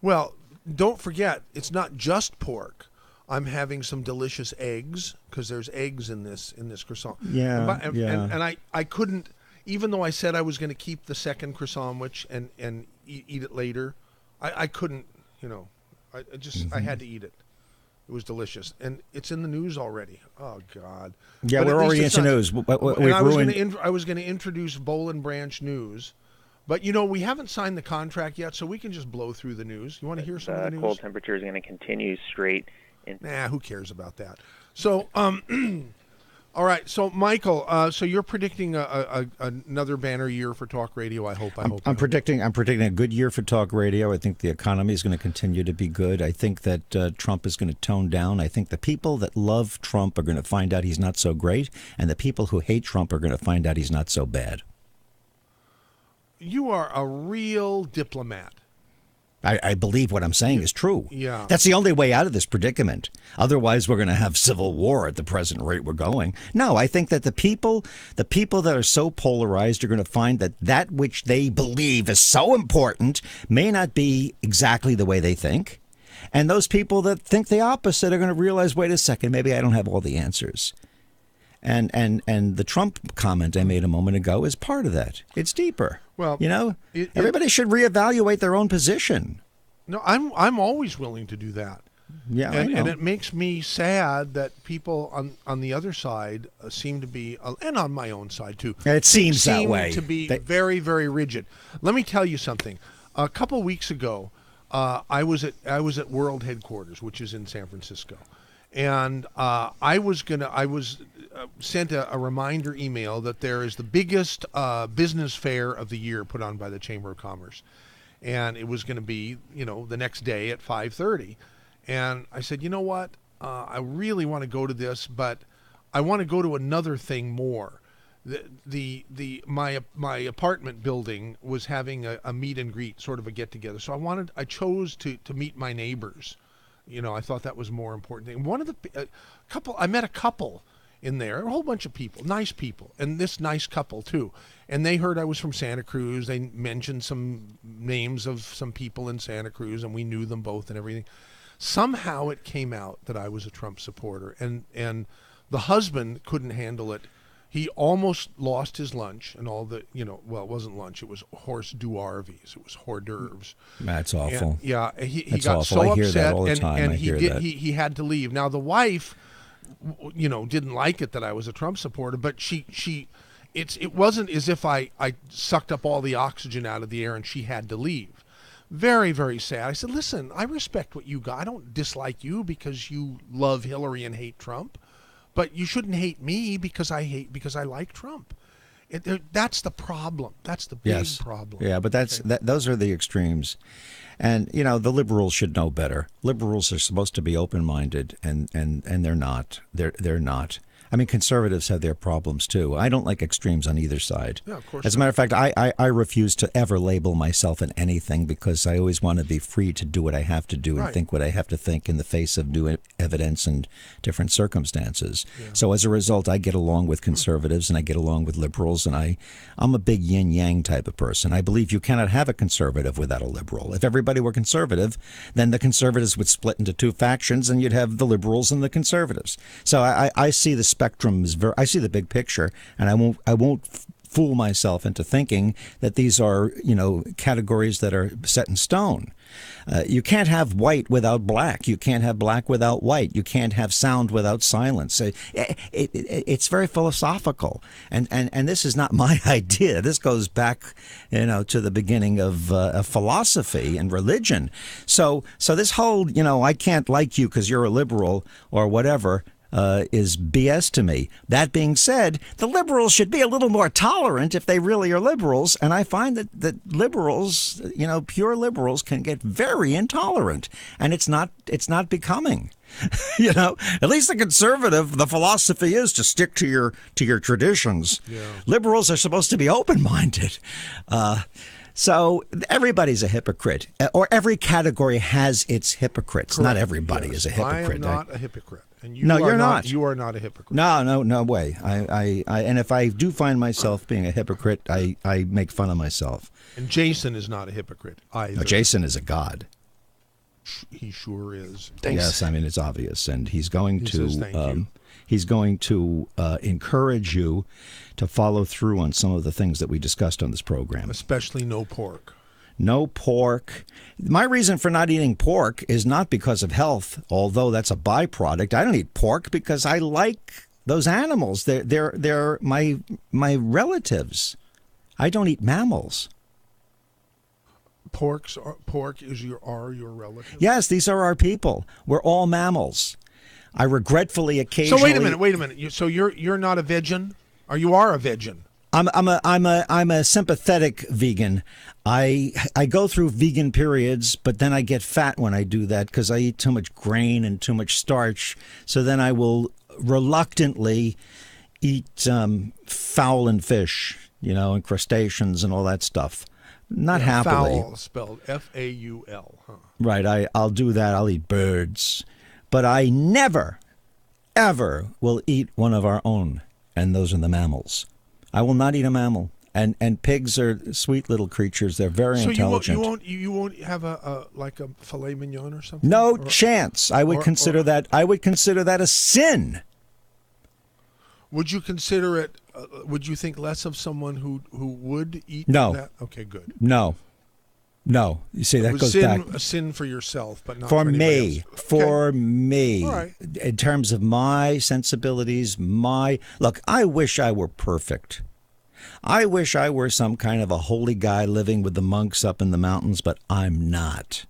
Well, don't forget, it's not just pork. I'm having some delicious eggs, because there's eggs in this croissant. Yeah, and I couldn't, even though I said I was going to keep the second croissant sandwich and eat it later, I couldn't. I had to eat it. It was delicious, and it's in the news already. Oh God! Yeah, but we're already into news. I was going to introduce Boll and Branch news. But, we haven't signed the contract yet, so we can just blow through the news. You want to hear some of the news? Cold temperatures are going to continue straight. Who cares about that? So, all right. So, Michael, so you're predicting another banner year for talk radio, I hope. I'm predicting a good year for talk radio. I think the economy is going to continue to be good. I think that Trump is going to tone down. I think the people that love Trump are going to find out he's not so great, and the people who hate Trump are going to find out he's not so bad. You are a real diplomat. I believe what I'm saying is true. Yeah. That's the only way out of this predicament. Otherwise, we're going to have civil war at the present rate we're going. No, I think that the people that are so polarized are going to find that which they believe is so important may not be exactly the way they think. And those people that think the opposite are going to realize, wait a second, maybe I don't have all the answers. And the Trump comment I made a moment ago is part of that. It's deeper. Well, everybody should reevaluate their own position. No, I'm always willing to do that. Yeah, and it makes me sad that people on the other side seem to be, and on my own side too. It seems that way. To be very, very rigid. Let me tell you something. A couple weeks ago, I was at World Headquarters, which is in San Francisco, and I was sent a reminder email that there is the biggest business fair of the year put on by the Chamber of Commerce, and it was going to be the next day at 5:30, and I said, you know what, I really want to go to this, but I want to go to another thing more. My apartment building was having a meet and greet, sort of a get together, so I chose to meet my neighbors. I thought that was more important thing. One of the I met a couple in there, a whole bunch of people, nice people, and this nice couple too. And they heard I was from Santa Cruz. They mentioned some names of some people in Santa Cruz, and we knew them both and everything. Somehow it came out that I was a Trump supporter, and the husband couldn't handle it. He almost lost his lunch and all the, well, it wasn't lunch. It was horse d'oeuvres. It was hors d'oeuvres. That's awful. And, he got awful. so I hear upset, that all the time. and he had to leave. Now the wife, didn't like it that I was a Trump supporter, but it wasn't as if I sucked up all the oxygen out of the air and she had to leave. Very, very sad. I said, listen, I respect what you got. I don't dislike you because you love Hillary and hate Trump, but you shouldn't hate me because I like Trump. That's the problem. That's the big problem. Yeah, but those are the extremes. And, the liberals should know better. Liberals are supposed to be open-minded, and they're not. They're not. I mean, conservatives have their problems, too. I don't like extremes on either side. Yeah, of course. As a matter of fact, I refuse to ever label myself in anything because I always want to be free to do what I have to do and think what I have to think in the face of new evidence and different circumstances. Yeah. So as a result, I get along with conservatives and I get along with liberals, and I'm a big yin-yang type of person. I believe you cannot have a conservative without a liberal. If everybody were conservative, then the conservatives would split into two factions and you'd have the liberals and the conservatives. So I see the spectrum I see the big picture, and I won't fool myself into thinking that these are categories that are set in stone. You can't have white without black. You can't have black without white. You can't have sound without silence. It's very philosophical, and this is not my idea. This goes back, to the beginning of philosophy and religion. So this whole, I can't like you because you're a liberal or whatever. Is BS to me. That being said, the liberals should be a little more tolerant if they really are liberals, and I find that liberals, pure liberals, can get very intolerant, and it's not becoming. At least the philosophy is to stick to your traditions. Yeah. Liberals are supposed to be open-minded. So everybody's a hypocrite, or every category has its hypocrites. Correct. Not everybody is a hypocrite. I am not a hypocrite. And you're not. You are not a hypocrite. No way. I and if I do find myself being a hypocrite, I make fun of myself. And Jason is not a hypocrite either. No, Jason is a god. He sure is. Thanks. Yes, I mean it's obvious, and he's going to encourage you to follow through on some of the things that we discussed on this program, especially no pork. No pork. My reason for not eating pork is not because of health, although that's a byproduct. I don't eat pork because I like those animals. They're my relatives. I don't eat mammals. Pork are your relatives? Yes, these are our people. We're all mammals. I regretfully occasionally. So wait a minute. So you're not a vegan, or you are a vegan? I'm a sympathetic vegan. I go through vegan periods, but then I get fat when I do that because I eat too much grain and too much starch. So then I will reluctantly eat fowl and fish, and crustaceans and all that stuff. Not happily. Fowl spelled F-A-U-L. Huh? Right. I'll do that. I'll eat birds, but I never, ever will eat one of our own, and those are the mammals. I will not eat a mammal. And pigs are sweet little creatures. They're very intelligent. So you won't have a filet mignon or something? No chance. I would consider that a sin. Would you consider it? Would you think less of someone who would eat that? Okay, good. No. You see, that goes back. A sin for yourself, but not for me. Else. For me. All right. In terms of my sensibilities, look, I wish I were perfect. I wish I were some kind of a holy guy living with the monks up in the mountains, but I'm not.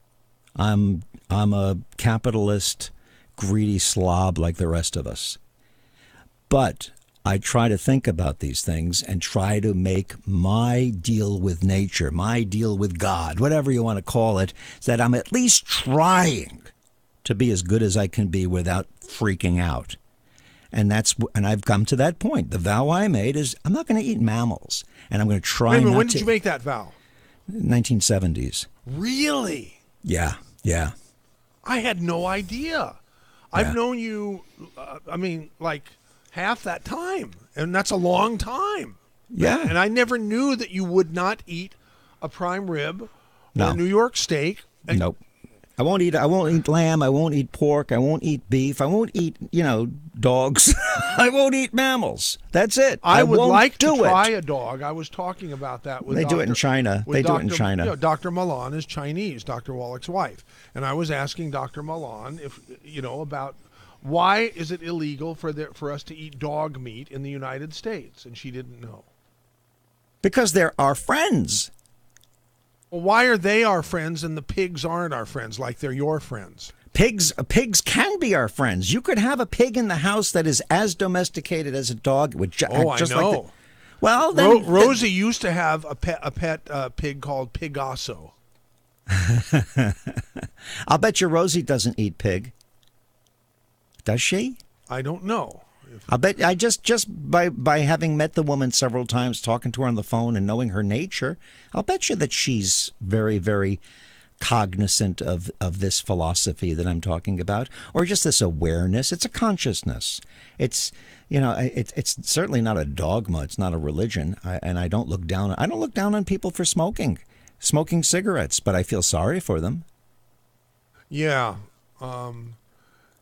I'm a capitalist, greedy slob like the rest of us. But I try to think about these things and try to make my deal with nature, my deal with God, whatever you want to call it, is that I'm at least trying to be as good as I can be without freaking out. And I've come to that point. The vow I made is I'm not going to eat mammals, and I'm going to try not to. When did you make that vow? 1970s. Really? Yeah. I had no idea. I've known you, half that time, and that's a long time. Yeah. And I never knew that you would not eat a prime rib or a New York steak. Nope. I won't eat lamb. I won't eat pork. I won't eat beef. I won't eat, dogs. I won't eat mammals. That's it. I would like to try a dog. I was talking about that with do it in China. They do it in China. Dr. Milan is Chinese, Dr. Wallach's wife. And I was asking Dr. Milan if, about why is it illegal for us to eat dog meat in the United States? And she didn't know. Because they're our friends. Well, why are they our friends and the pigs aren't our friends like they're your friends? Pigs can be our friends. You could have a pig in the house that is as domesticated as a dog. Just I know. Like the, well, then, Rosie used to have a pet pig called Pigasso. I'll bet you Rosie doesn't eat pig. Does she? I don't know. I bet I just by having met the woman several times, talking to her on the phone and knowing her nature, I'll bet you that she's very, very cognizant of this philosophy that I'm talking about, or just this awareness. It's a consciousness. It's it's certainly not a dogma. It's not a religion. And I don't look down on people for smoking cigarettes, but I feel sorry for them. Yeah,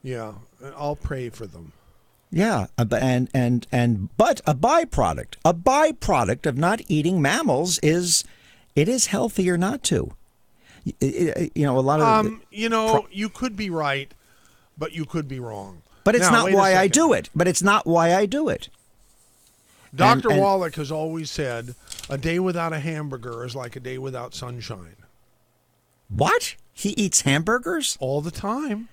yeah. I'll pray for them. Yeah, but a byproduct of not eating mammals is healthier not to. A lot of you could be right, but you could be wrong. But it's not why I do it. Dr. Wallach has always said, a day without a hamburger is like a day without sunshine. What? He eats hamburgers? All the time.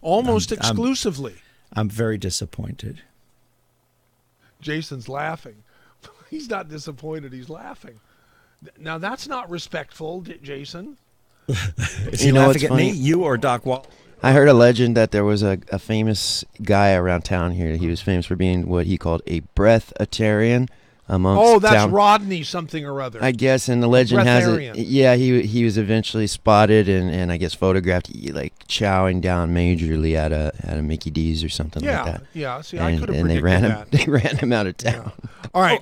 Almost exclusively. I'm very disappointed. Jason's laughing. He's not disappointed. He's laughing. Now, that's not respectful, Jason. Is he laughing at me, you, or Doc Wall? I heard a legend that there was a famous guy around town here. He was famous for being what he called a breatharian. That's Rodney something or other. I guess, and the legend has it. Yeah, he was eventually spotted and I guess photographed like chowing down majorly at a Mickey D's or something like that. Yeah, see, I could have predicted that. They ran him out of town. Yeah. All right.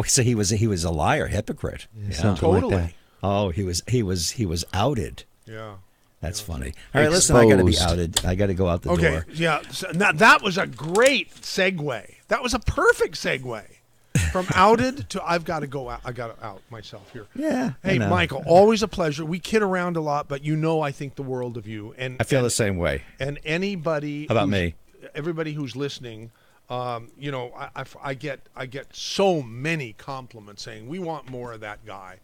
So he was a liar, hypocrite. Yeah, something totally. like that. Oh, he was outed. Yeah. That's funny. All right, listen, I got to be outed. I got to go out the door. Okay, yeah. So now, that was a great segue. That was a perfect segue. From outed to I've got to go out. I got to out myself here. Yeah. Hey, Michael, always a pleasure. We kid around a lot, but I think the world of you. And I feel the same way. And anybody. How about me? Everybody who's listening, I get so many compliments saying we want more of that guy.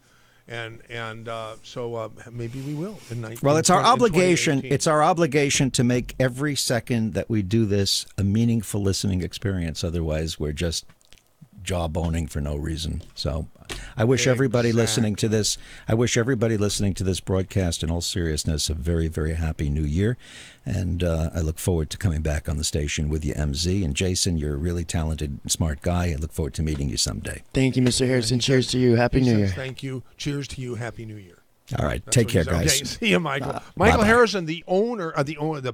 So maybe we will. Well, it's our obligation. It's our obligation to make every second that we do this a meaningful listening experience. Otherwise, we're just jawboning for no reason. So I wish everybody listening to this, broadcast in all seriousness, a very, very happy new year. And I look forward to coming back on the station with you, MZ. And Jason, you're a really talented, smart guy. I look forward to meeting you someday. Thank you, Mr. Harrison. Cheers to you. Happy New Year. Thank you. Cheers to you. Happy New Year. All right. Take care, guys. Okay, see you, Michael. Michael bye-bye. Harrison, the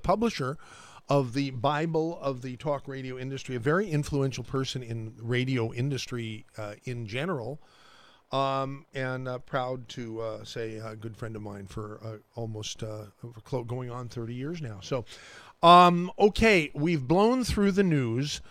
publisher of the Bible of the talk radio industry, a very influential person in radio industry in general, and proud to say a good friend of mine for almost going on 30 years now. So, okay, we've blown through the news.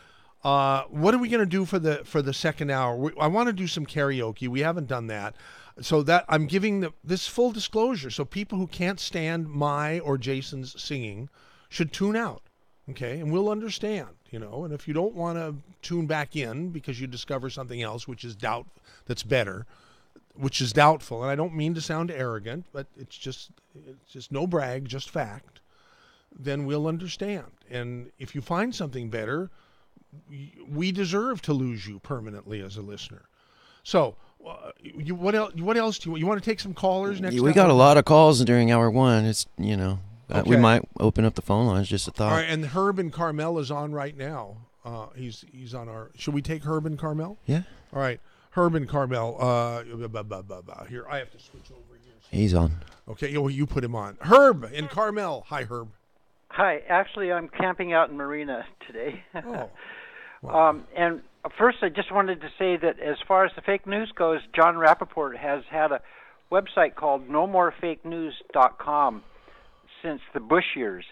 What are we going to do for the second hour? I want to do some karaoke. We haven't done that. So that I'm giving this full disclosure. So people who can't stand my or Jason's singing should tune out. Okay, and we'll understand, and if you don't want to tune back in because you discover something else, which is doubtful, and I don't mean to sound arrogant, but it's just no brag, just fact, then we'll understand. And if you find something better, we deserve to lose you permanently as a listener. So, what else do you want to take some callers next time? We got a lot of calls during hour one. It's, Okay. we might open up the phone lines, just a thought. All right, and Herb and Carmel is on right now. He's on our. Should we take Herb and Carmel? Yeah. All right, Herb and Carmel. Here, I have to switch over here. He's on. Okay, you put him on. Herb and Carmel. Hi, Herb. Hi. Actually, I'm camping out in Marina today. Oh. Wow. And first, I just wanted to say that as far as the fake news goes, John Rappaport has had a website called NoMoreFakeNews.com since the Bush years.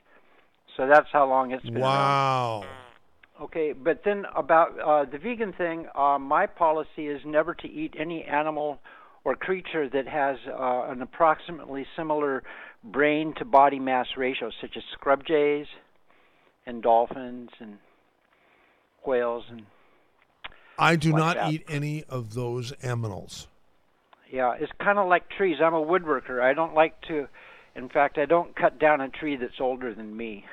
So that's how long it's been Wow. around. Okay, but then about the vegan thing, my policy is never to eat any animal or creature that has an approximately similar brain to body mass ratio, such as scrub jays and dolphins and whales. And I do like not that. eat any of those aminals. Yeah, it's kind of like trees. I'm a woodworker. I don't like to, in fact, I don't cut down a tree that's older than me.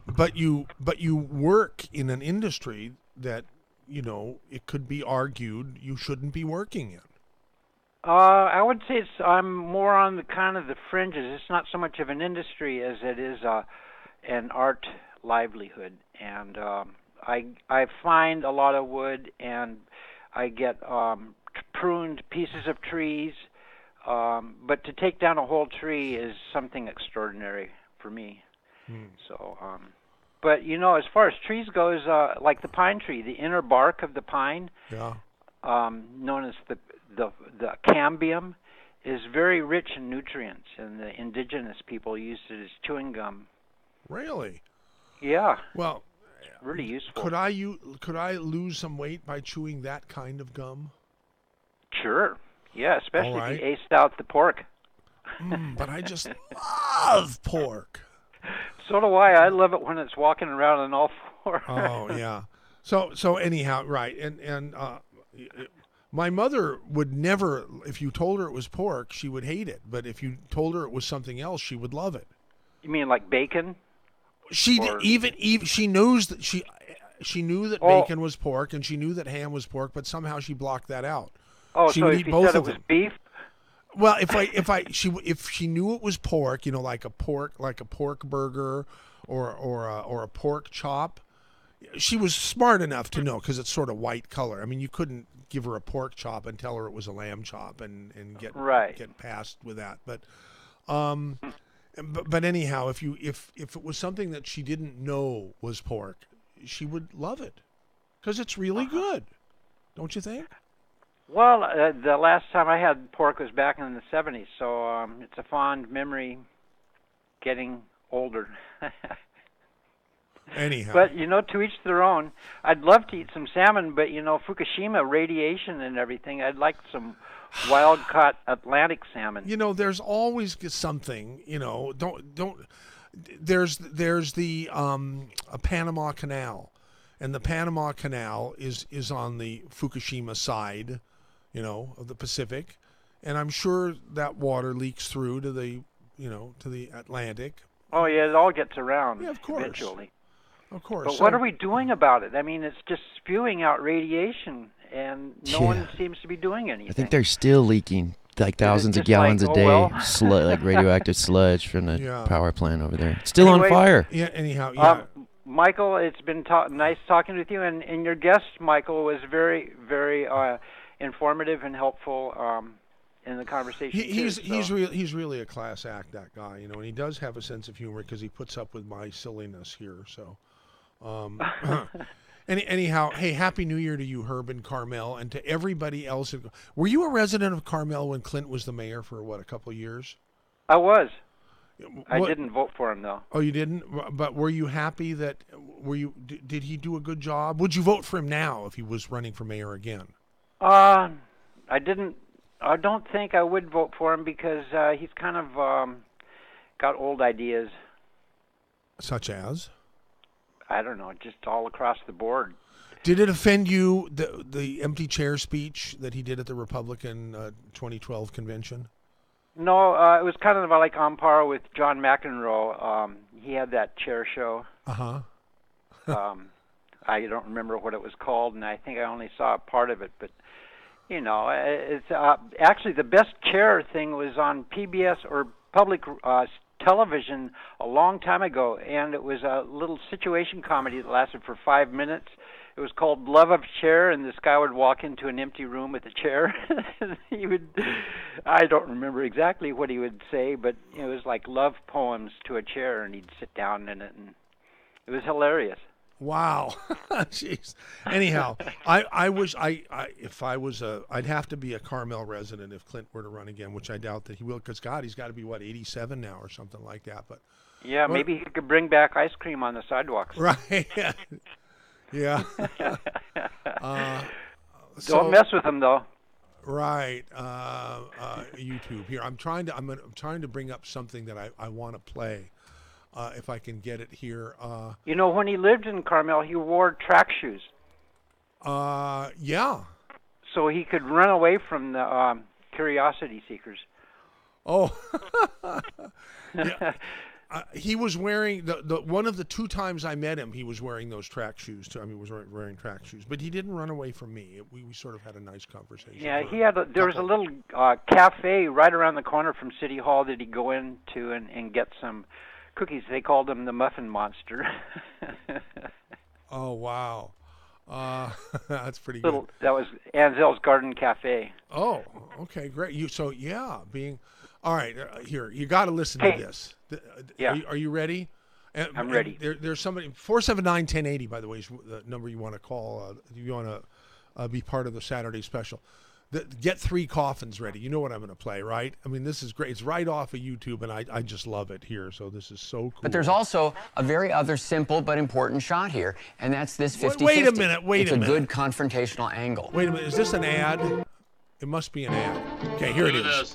But you work in an industry that, it could be argued you shouldn't be working in. I would say I'm more on the kind of the fringes. It's not so much of an industry as it is an art livelihood, and I find a lot of wood, and I get pruned pieces of trees, but to take down a whole tree is something extraordinary for me. So, but as far as trees goes, like the pine tree, the inner bark of the pine, known as the cambium, is very rich in nutrients, and the indigenous people used it as chewing gum. Really? Yeah. Well, really useful. Could I lose some weight by chewing that kind of gum? Sure. Yeah, especially if you aced out the pork. But I just love pork. So do I. I love it when it's walking around on all fours. Oh yeah. So anyhow, right, and my mother would never. If you told her it was pork, she would hate it. But if you told her it was something else, she would love it. You mean like bacon? She even she knows that she knew that bacon was pork, and she knew that ham was pork, but somehow she blocked that out. Oh, she so would if eat you both said of it was them. beef? Well, if she knew it was pork, like a pork burger or a pork chop, she was smart enough to know, because it's sort of white color. I mean, you couldn't give her a pork chop and tell her it was a lamb chop and get past with that. But anyhow, if it was something that she didn't know was pork, she would love it, because it's really good, don't you think? Well, the last time I had pork was back in the 70s, so it's a fond memory getting older. Anyhow. But, to each their own. I'd love to eat some salmon, but, Fukushima, radiation and everything, I'd like some wild-caught Atlantic salmon. There's always something, there's the Panama Canal, and the Panama Canal is on the Fukushima side, of the Pacific, and I'm sure that water leaks through to the Atlantic. Oh yeah, it all gets around. Yeah, of course. Eventually. Of course. But what are we doing about it? I mean, it's just spewing out radiation, and no one seems to be doing anything. I think they're still leaking like thousands of gallons a day, like radioactive sludge from the power plant over there. It's still on fire. Yeah. Anyhow, yeah. Michael, it's been nice talking with you, and your guest, Michael, was very, very informative and helpful in the conversation. He's really a class act, that guy, and he does have a sense of humor, because he puts up with my silliness here. So, anyhow, hey, Happy New Year to you, Herb and Carmel, and to everybody else. Were you a resident of Carmel when Clint was the mayor for a couple of years? I was. I didn't vote for him, though. Oh, you didn't? But were you happy that? Did he do a good job? Would you vote for him now if he was running for mayor again? I didn't. I don't think I would vote for him, because he's kind of got old ideas. Such as? I don't know, just all across the board. Did it offend you, the empty chair speech that he did at the Republican 2012 convention? No, it was kind of like on par with John McEnroe. He had that chair show. Uh-huh. I don't remember what it was called, and I think I only saw a part of it, but it's actually the best chair thing was on PBS or public television a long time ago, and it was a little situation comedy that lasted for 5 minutes. It was called Love of Chair, and this guy would walk into an empty room with a chair. I don't remember exactly what he would say, but it was like love poems to a chair, and he'd sit down in it, and it was hilarious. Wow. Jeez. Anyhow, I wish if I was I'd have to be a Carmel resident if Clint were to run again, which I doubt that he will, because God, he's got to be 87 now or something like that. But yeah, maybe he could bring back ice cream on the sidewalks. Right. Yeah. Don't mess with him, though. Right. YouTube here. I'm trying to bring up something that I want to play. If I can get it here. When he lived in Carmel, he wore track shoes. Yeah. so he could run away from the curiosity seekers. Oh, yeah. He was wearing the one of the 2 times I met him. He was wearing those track shoes too. I mean, he was wearing track shoes, but he didn't run away from me. We sort of had a nice conversation. Yeah, there was a little cafe right around the corner from City Hall that he'd go into and get some cookies. They called him the Muffin Monster. Oh wow, that's pretty good. That was Anzel's Garden Cafe. Oh, okay, great. Being all right. Here, you got to listen to this. Yeah. Are you ready? I'm ready. There's somebody 479-1080, by the way, is the number you want to call. You want to be part of the Saturday special. Get 3 coffins ready. You know what I'm going to play, right? I mean, this is great. It's right off of YouTube, and I just love it here. So this is so cool. But there's also a very other simple but important shot here, and that's this 50-50. Wait a minute. It's a good confrontational angle. Wait a minute. Is this an ad? It must be an ad. Okay, here it is.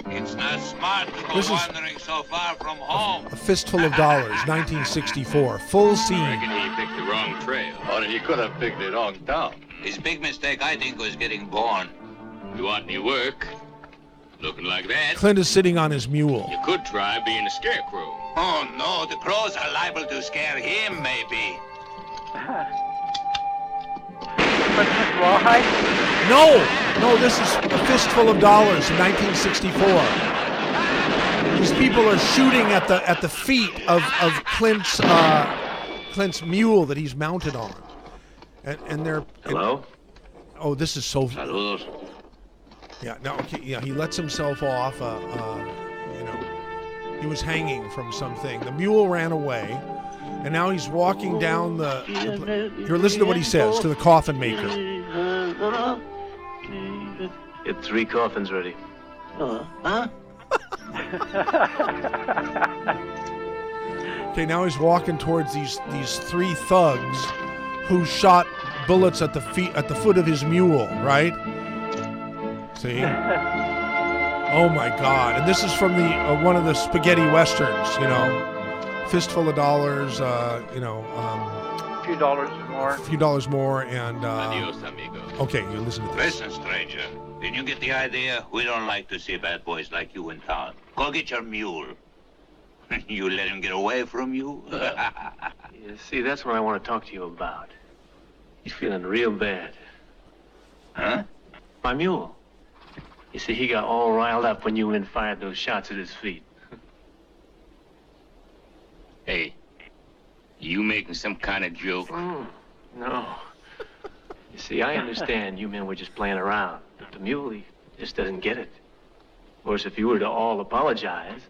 It's not smart to go wandering so far from home. A Fistful of Dollars, 1964. Full scene. I reckon he picked the wrong trail. Or he could have picked the wrong town. His big mistake, I think, was getting born. You want any work? Looking like that? Clint is sitting on his mule. You could try being a scarecrow. Oh, no. The crows are liable to scare him, maybe. No, this is A Fistful of Dollars in 1964. These people are shooting at the feet of Clint's mule that he's mounted on, and they're. Hello. Oh, this is so. Saludos. Yeah. No. Okay. Yeah. He lets himself off. He was hanging from something. The mule ran away, and now he's walking down the. Here, listen to what he says to the coffin maker. Get 3 coffins ready. Huh? Okay, now he's walking towards these 3 thugs who shot bullets at the foot of his mule, right? See? Oh my God! And this is from the one of the spaghetti westerns, Fistful of Dollars, a few dollars more. A few dollars more, and Adios, amigo. Okay, you listen to this. Listen, stranger. Did you get the idea? We don't like to see bad boys like you in town. Go get your mule. You let him get away from you? You see, that's what I want to talk to you about. He's feeling real bad. Huh? My mule. You see, he got all riled up when you and fired those shots at his feet. Hey, you making some kind of joke? No. You see, I understand you men were just playing around. But the mule, he just doesn't get it. Of course, if you were to all apologize...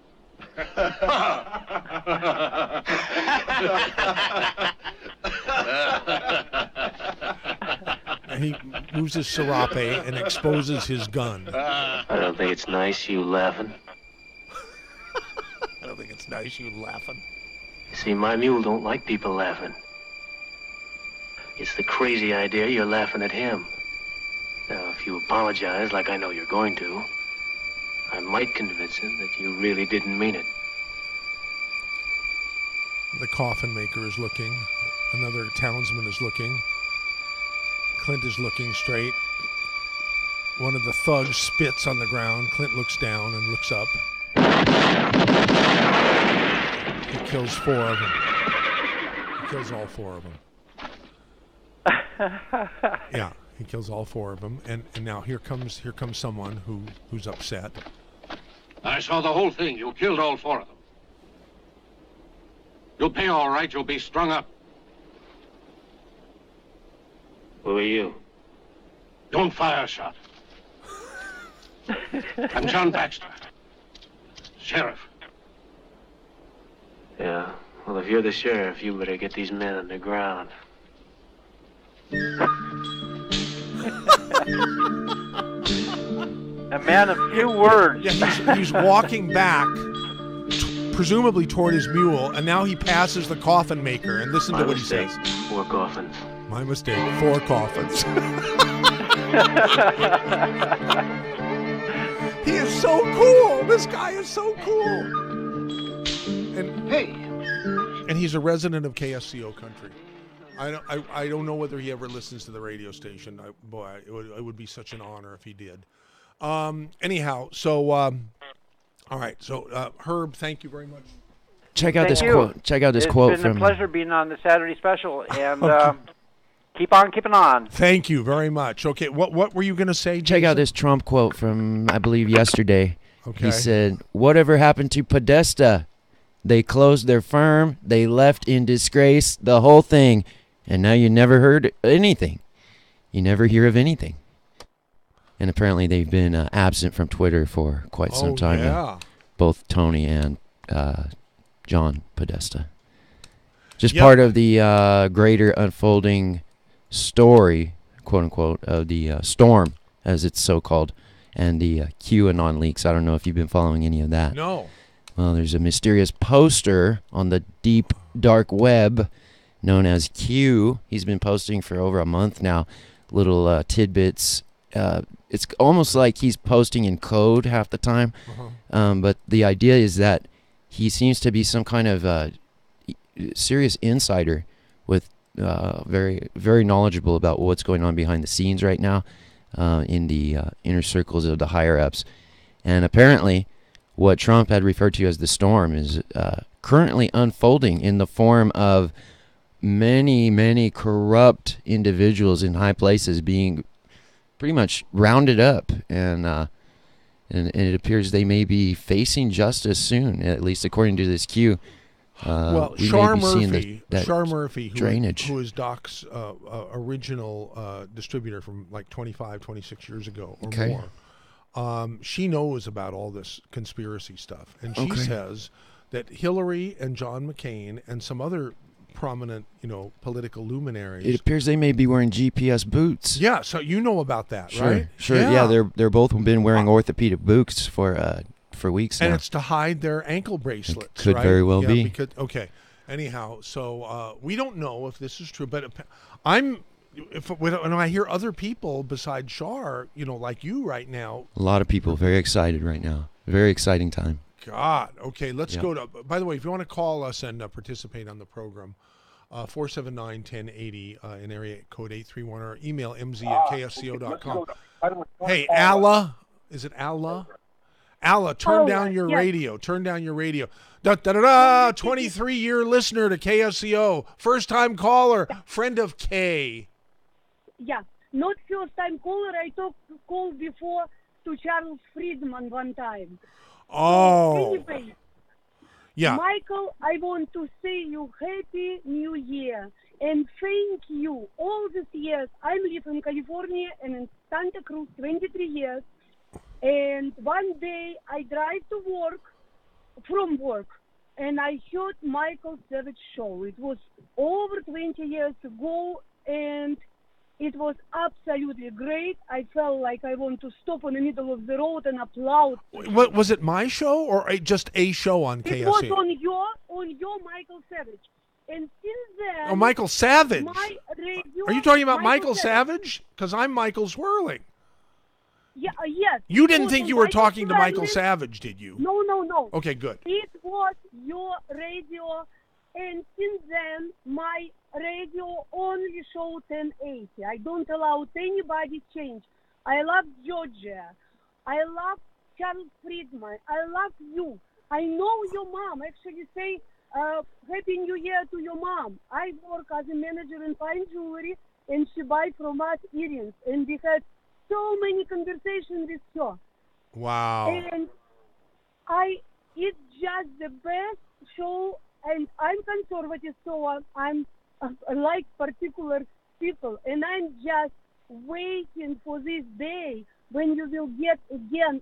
And he moves his serape and exposes his gun. I don't think it's nice you laughing. I don't think it's nice you laughing. You see, my mule don't like people laughing. It's the crazy idea you're laughing at him. Now, if you apologize like I know you're going to, I might convince him that you really didn't mean it. The coffin maker is looking. Another townsman is looking. Clint is looking straight. One of the thugs spits on the ground. Clint looks down and looks up. He kills 4 of them. He kills all 4 of them. Yeah, he kills all 4 of them. And now here comes someone who's upset. I saw the whole thing. You killed all 4 of them. You'll pay all right. You'll be strung up. Who are you? Don't fire a shot. I'm John Baxter, sheriff. Yeah, well, if you're the sheriff, you better get these men on the ground. A man of few words. Yeah, he's walking back, presumably toward his mule, and now he passes the coffin maker. And listen to what he says. 4 coffins. My mistake. 4 coffins. He is so cool. This guy is so cool. And he's a resident of KSCO country. I don't know whether he ever listens to the radio station. It would be such an honor if he did. Anyhow, so all right. So Herb, thank you very much. Check out this quote. Check out this it's quote from. It's been from. a pleasure being on the Saturday special, and keep on keeping on. Thank you very much. Okay, what were you going to say, Jason? Check out this Trump quote from, I believe, yesterday. Okay. He said, "Whatever happened to Podesta? They closed their firm. They left in disgrace. The whole thing, and now you never heard anything. You never hear of anything." And apparently, they've been absent from Twitter for quite some time now. Both Tony and John Podesta. Just part of the greater unfolding story, quote unquote, of the storm, as it's so called, and the QAnon leaks. I don't know if you've been following any of that. No. Well, there's a mysterious poster on the deep, dark web known as Q. He's been posting for over a month now, little tidbits. It's almost like he's posting in code half the time. But the idea is that he seems to be some kind of serious insider with very, very knowledgeable about what's going on behind the scenes right now in the inner circles of the higher-ups. And apparently what Trump had referred to as the storm is currently unfolding in the form of many, many corrupt individuals in high places being pretty much rounded up, and it appears they may be facing justice soon, at least according to this Q. Well, we Shar may be seeing Murphy, drainage. who is Doc's original distributor from like 25, 26 years ago or more, she knows about all this conspiracy stuff, and she says that Hillary and John McCain and some other prominent, political luminaries. It appears they may be wearing GPS boots. Yeah, so you know about that, right? Sure. Yeah, they're both been wearing orthopedic boots for weeks now. And it's to hide their ankle bracelets. It could very well be. Because, anyhow, so we don't know if this is true, but when I hear other people besides Shar, like you right now. A lot of people very excited right now. Very exciting time. God. Okay, let's go to. By the way, if you want to call us and participate on the program, 479-1080 in area code 831, or email mz@ksco.com. Hey, Allah. Is it Allah? Allah, turn down your radio. Turn down your radio. 23-year listener to KSCO. First-time caller. Friend of K. Yeah. Not first-time caller. I called before to Charles Friedman one time. Oh. Anyway, yeah. Michael, I want to say you Happy New Year and thank you all these years. I live in California and in Santa Cruz 23 years. And one day I drive to work, from work, and I heard Michael Savage show. It was over 20 years ago, and it was absolutely great. I felt like I want to stop in the middle of the road and applaud. What was it? My show or just a show on KSC? It was on your Michael Savage. And since then, oh, Michael Savage. My radio, are you talking about Michael Savage? Because I'm Michael Swirling. Yeah, yes. You didn't think you were talking to Michael Savage, did you? No. Okay, good. It was your radio, and since then, my radio only show 1080. I don't allow anybody change. I love Georgia. I love Charles Friedman. I love you. I know your mom. Actually say Happy New Year to your mom. I work as a manager in fine jewelry, and she buy from us earrings. And we had so many conversations with her. Wow. And it's just the best show, and I'm conservative, so I'm like particular people, and I'm just waiting for this day when you will get again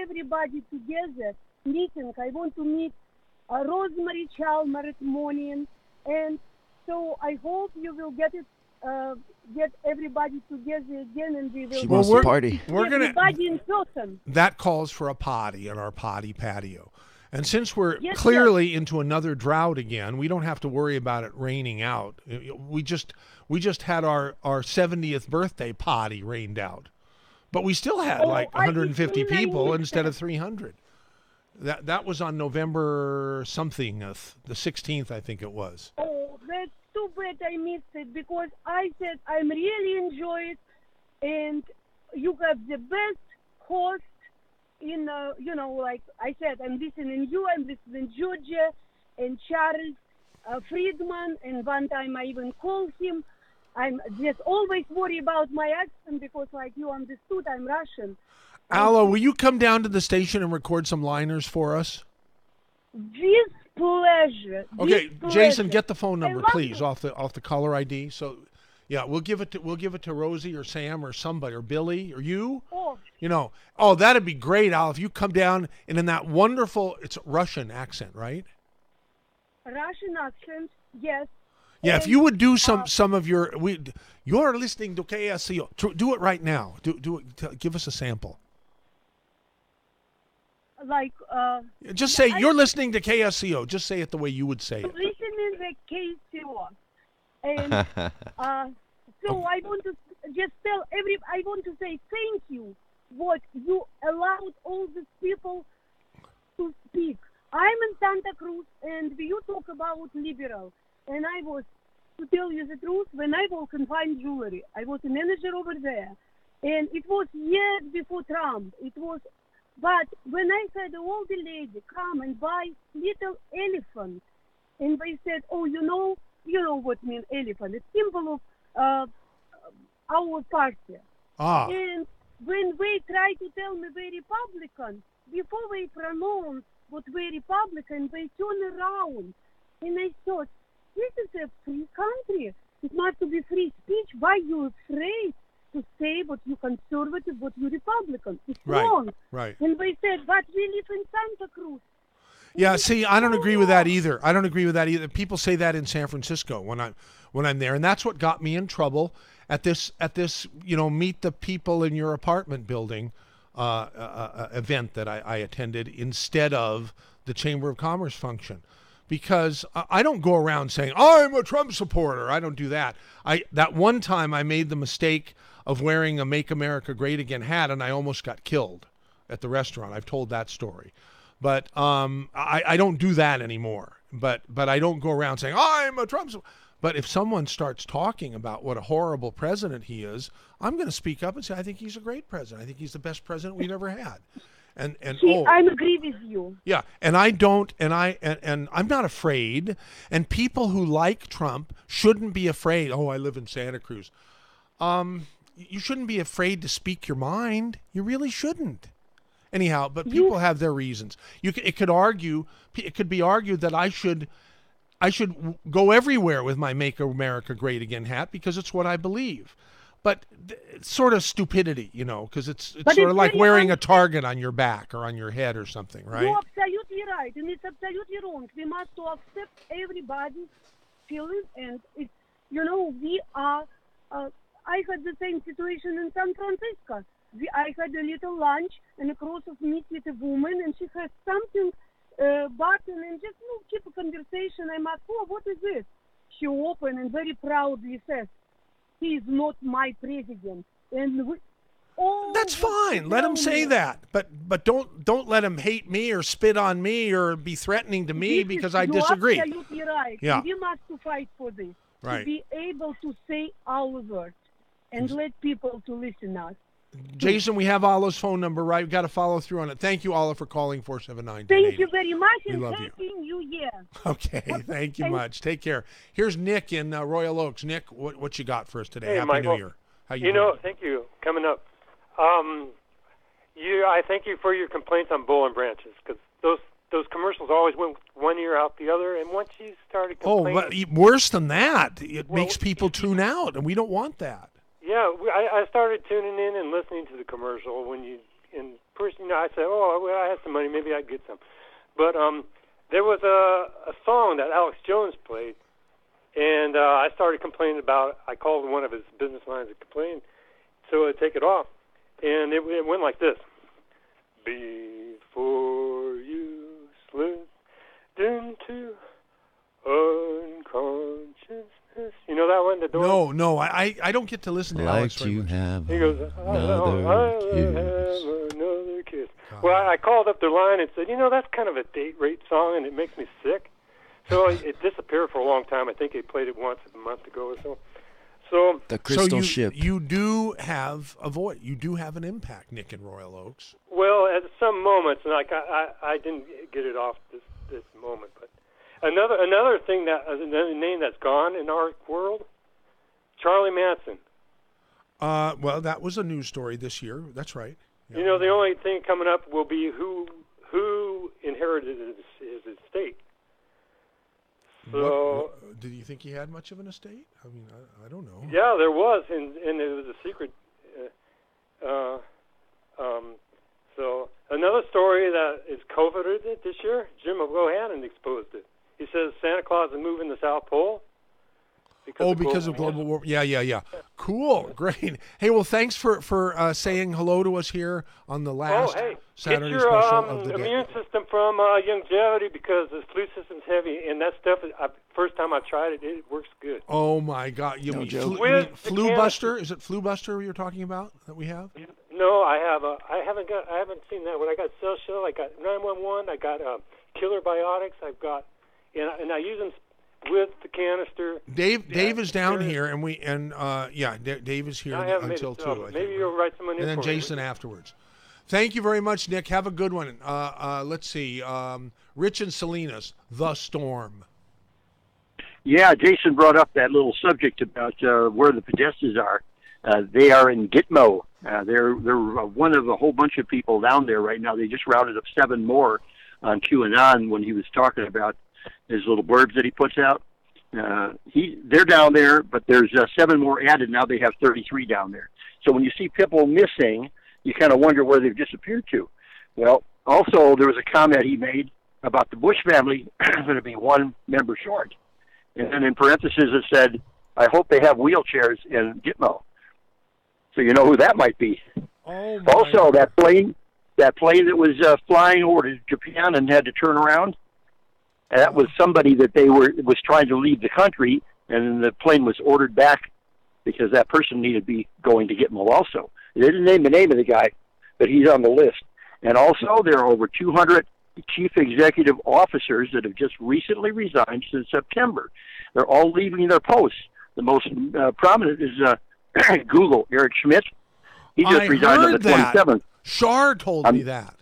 everybody together meeting. I want to meet Rosemary Chalmers morning, and so I hope you will get everybody together again, and we will. She wants to party. We're gonna everybody in person. That calls for a potty on our potty patio. And since we're clearly into another drought again, we don't have to worry about it raining out. We just had our 70th birthday potty rained out, but we still had like 150 people instead of 300. That was on November something, the 16th, I think it was. Oh, that's too bad I missed it because I said I'm really enjoy it, and you have the best host in, like I said, I'm listening you, I'm listening Georgia and Charles Friedman, and one time I even called him. I'm just always worry about my accent because, like you understood, I'm Russian. Allo, will you come down to the station and record some liners for us? With pleasure. Okay, with Jason, pleasure. get the phone number, I love please, you. off the caller ID. So, yeah, we'll give it to Rosie or Sam or somebody or Billy or you. Oh, That'd be great, Al. If you come down and in that wonderful, it's Russian accent, right? Russian accent, yes. Yeah, if And, you would do some of you're listening to KSCO. Do it right now. Do it. Give us a sample. like Just say you're listening to KSCO. Just say it the way you would say it. listening the KSCO, and so I want to just tell I want to say thank you. What you allowed all these people to speak. I'm in Santa Cruz, and you talk about liberal, and I was, to tell you the truth, when I work in fine jewelry, I was a manager over there, and it was years before Trump. But when I had an old lady come and buy little elephant, and they said, oh, you know what mean elephant? It's symbol of our party. And when they try to tell me they Republican, before they pronounce what they Republican, they turn around. And I thought, this is a free country. It must be free speech. Why you afraid to say what you conservative, what you Republican? It's wrong. Right. And they said, but we live in Santa Cruz. Yeah, see, I don't agree with that either. People say that in San Francisco when I'm there, and that's what got me in trouble at this meet the people in your apartment building event that I attended instead of the Chamber of Commerce function, because I don't go around saying I'm a Trump supporter. I don't do that. That one time I made the mistake of wearing a Make America Great Again hat, and I almost got killed at the restaurant. I've told that story. But I don't do that anymore. But I don't go around saying, I'm a Trump supporter. But if someone starts talking about what a horrible president he is, I'm going to speak up and say, I think he's a great president. I think he's the best president we've ever had. And I agree with you. Yeah, and I don't, and I'm not afraid. And people who like Trump shouldn't be afraid. Oh, I live in Santa Cruz. You shouldn't be afraid to speak your mind. You really shouldn't. Anyhow, but people have their reasons. It could be argued that I should go everywhere with my Make America Great Again hat because it's what I believe. But it's sort of stupidity, because it's sort of like wearing a target on your back or on your head or something, right? You're absolutely right, and it's absolutely wrong. We must accept everybody's feelings, and it's, we are. I had the same situation in San Francisco. I had a little lunch and across of meet with a woman, and she has something button, and just keep a conversation. I'm asked, oh, what is this? She opened and very proudly says, he is not my president. And that's fine. Let him say that, but don't let him hate me or spit on me or be threatening to me because I disagree. You're absolutely right. Yeah. And we must fight for this. Right. To be able to say our words and let people to listen us. Jason, we have Allah's phone number, right? We've got to follow through on it. Thank you, Allah, for calling 479. Thank you very much, and love happy New Year. Okay, thank you much. Take care. Here's Nick in Royal Oaks. Nick, what you got for us today? Hey, Happy Michael. New Year. How you doing? Thank you. Coming up. I thank you for your complaints on Bull and Branches, because those commercials always went one ear out the other, and once you started complaining... Oh, worse than that. It makes people tune out, and we don't want that. Yeah, I started tuning in and listening to the commercial I said, I have some money, maybe I'd get some. But there was a song that Alex Jones played, and I started complaining about. I called one of his business lines and complained, so I'd take it off, and it went like this: before you slip into unconsciousness. You know that one? No, I don't get to listen to Alex very much. He goes, I'll have another kiss. Well, I called up their line and said, that's kind of a date rape song, and it makes me sick. So it disappeared for a long time. I think they played it once a month ago or so. So The crystal ship. You do have a voice. You do have an impact, Nick in Royal Oaks. well, at some moments, like I didn't get it off this moment, but another thing another name that's gone in our world, Charlie Manson. Well, that was a news story this year. That's right. You know, the only thing coming up will be who inherited his estate. So, did you think he had much of an estate? I mean, I don't know. yeah, there was, and it was a secret. So another story that is coveted this year, Jim O'Hannon exposed it. He says Santa Claus is moving to the South Pole. Because of global warming. Yeah. Cool, great. Hey, well, thanks for saying hello to us here on the last Saturday get special your of the day. immune system from longevity, because the flu system's heavy, and that stuff. First time I tried it, it works good. Oh my God! You mean Flu Buster? Is it Flu Buster you're talking about that we have? No, I haven't seen that one. I got Cell Shell. I got 911. I got Killer Biotics. I've got, and I use them with the canister. Dave is down here, and Dave is here until 2. I think, maybe you'll write someone in. And then Jason afterwards. Thank you very much, Nick. Have a good one. Let's see. Rich and Salinas, The Storm. Yeah, Jason brought up that little subject about where the Podestas are. They are in Gitmo. They're one of a whole bunch of people down there right now. They just rounded up 7 more on QAnon when he was talking about his little blurbs that he puts out. They're down there, but there's 7 more added. Now they have 33 down there. So when you see people missing, you kind of wonder where they've disappeared to. Well, also there was a comment he made about the Bush family going to be 1 member short. And then in parentheses it said, I hope they have wheelchairs in Gitmo. So you know who that might be. Also, that plane that was flying over to Japan and had to turn around, that was somebody that was trying to leave the country, and the plane was ordered back because that person needed to be going to Gitmo also. They didn't name the name of the guy, but he's on the list. And also, there are over 200 chief executive officers that have just recently resigned since September. They're all leaving their posts. The most prominent is Google, Eric Schmidt. He just resigned on the 27th. Shar told me that.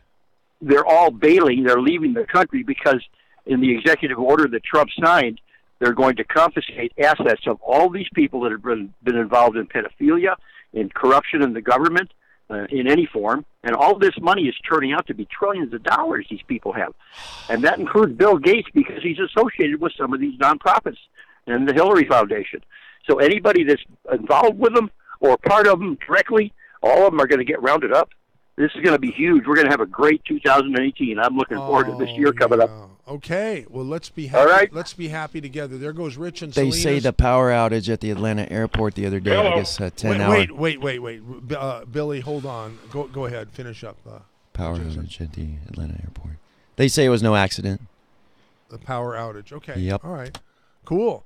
They're all bailing. They're leaving the country because in the executive order that Trump signed, they're going to confiscate assets of all these people that have been involved in pedophilia, in corruption in the government, in any form. And all this money is turning out to be trillions of dollars these people have. And that includes Bill Gates because he's associated with some of these nonprofits and the Hillary Foundation. So anybody that's involved with them or part of them directly, all of them are going to get rounded up. This is going to be huge. We're going to have a great 2018. I'm looking forward to this year coming up. Okay, well, let's be happy. All right. Let's be happy together. There goes Rich and They Salinas. say the power outage at the Atlanta airport the other day. Hello. I guess 10 hours. Wait. Billy, hold on. Go ahead. Finish up. Power outage at the Atlanta airport. They say it was no accident. The power outage. Okay. Yep. All right. Cool.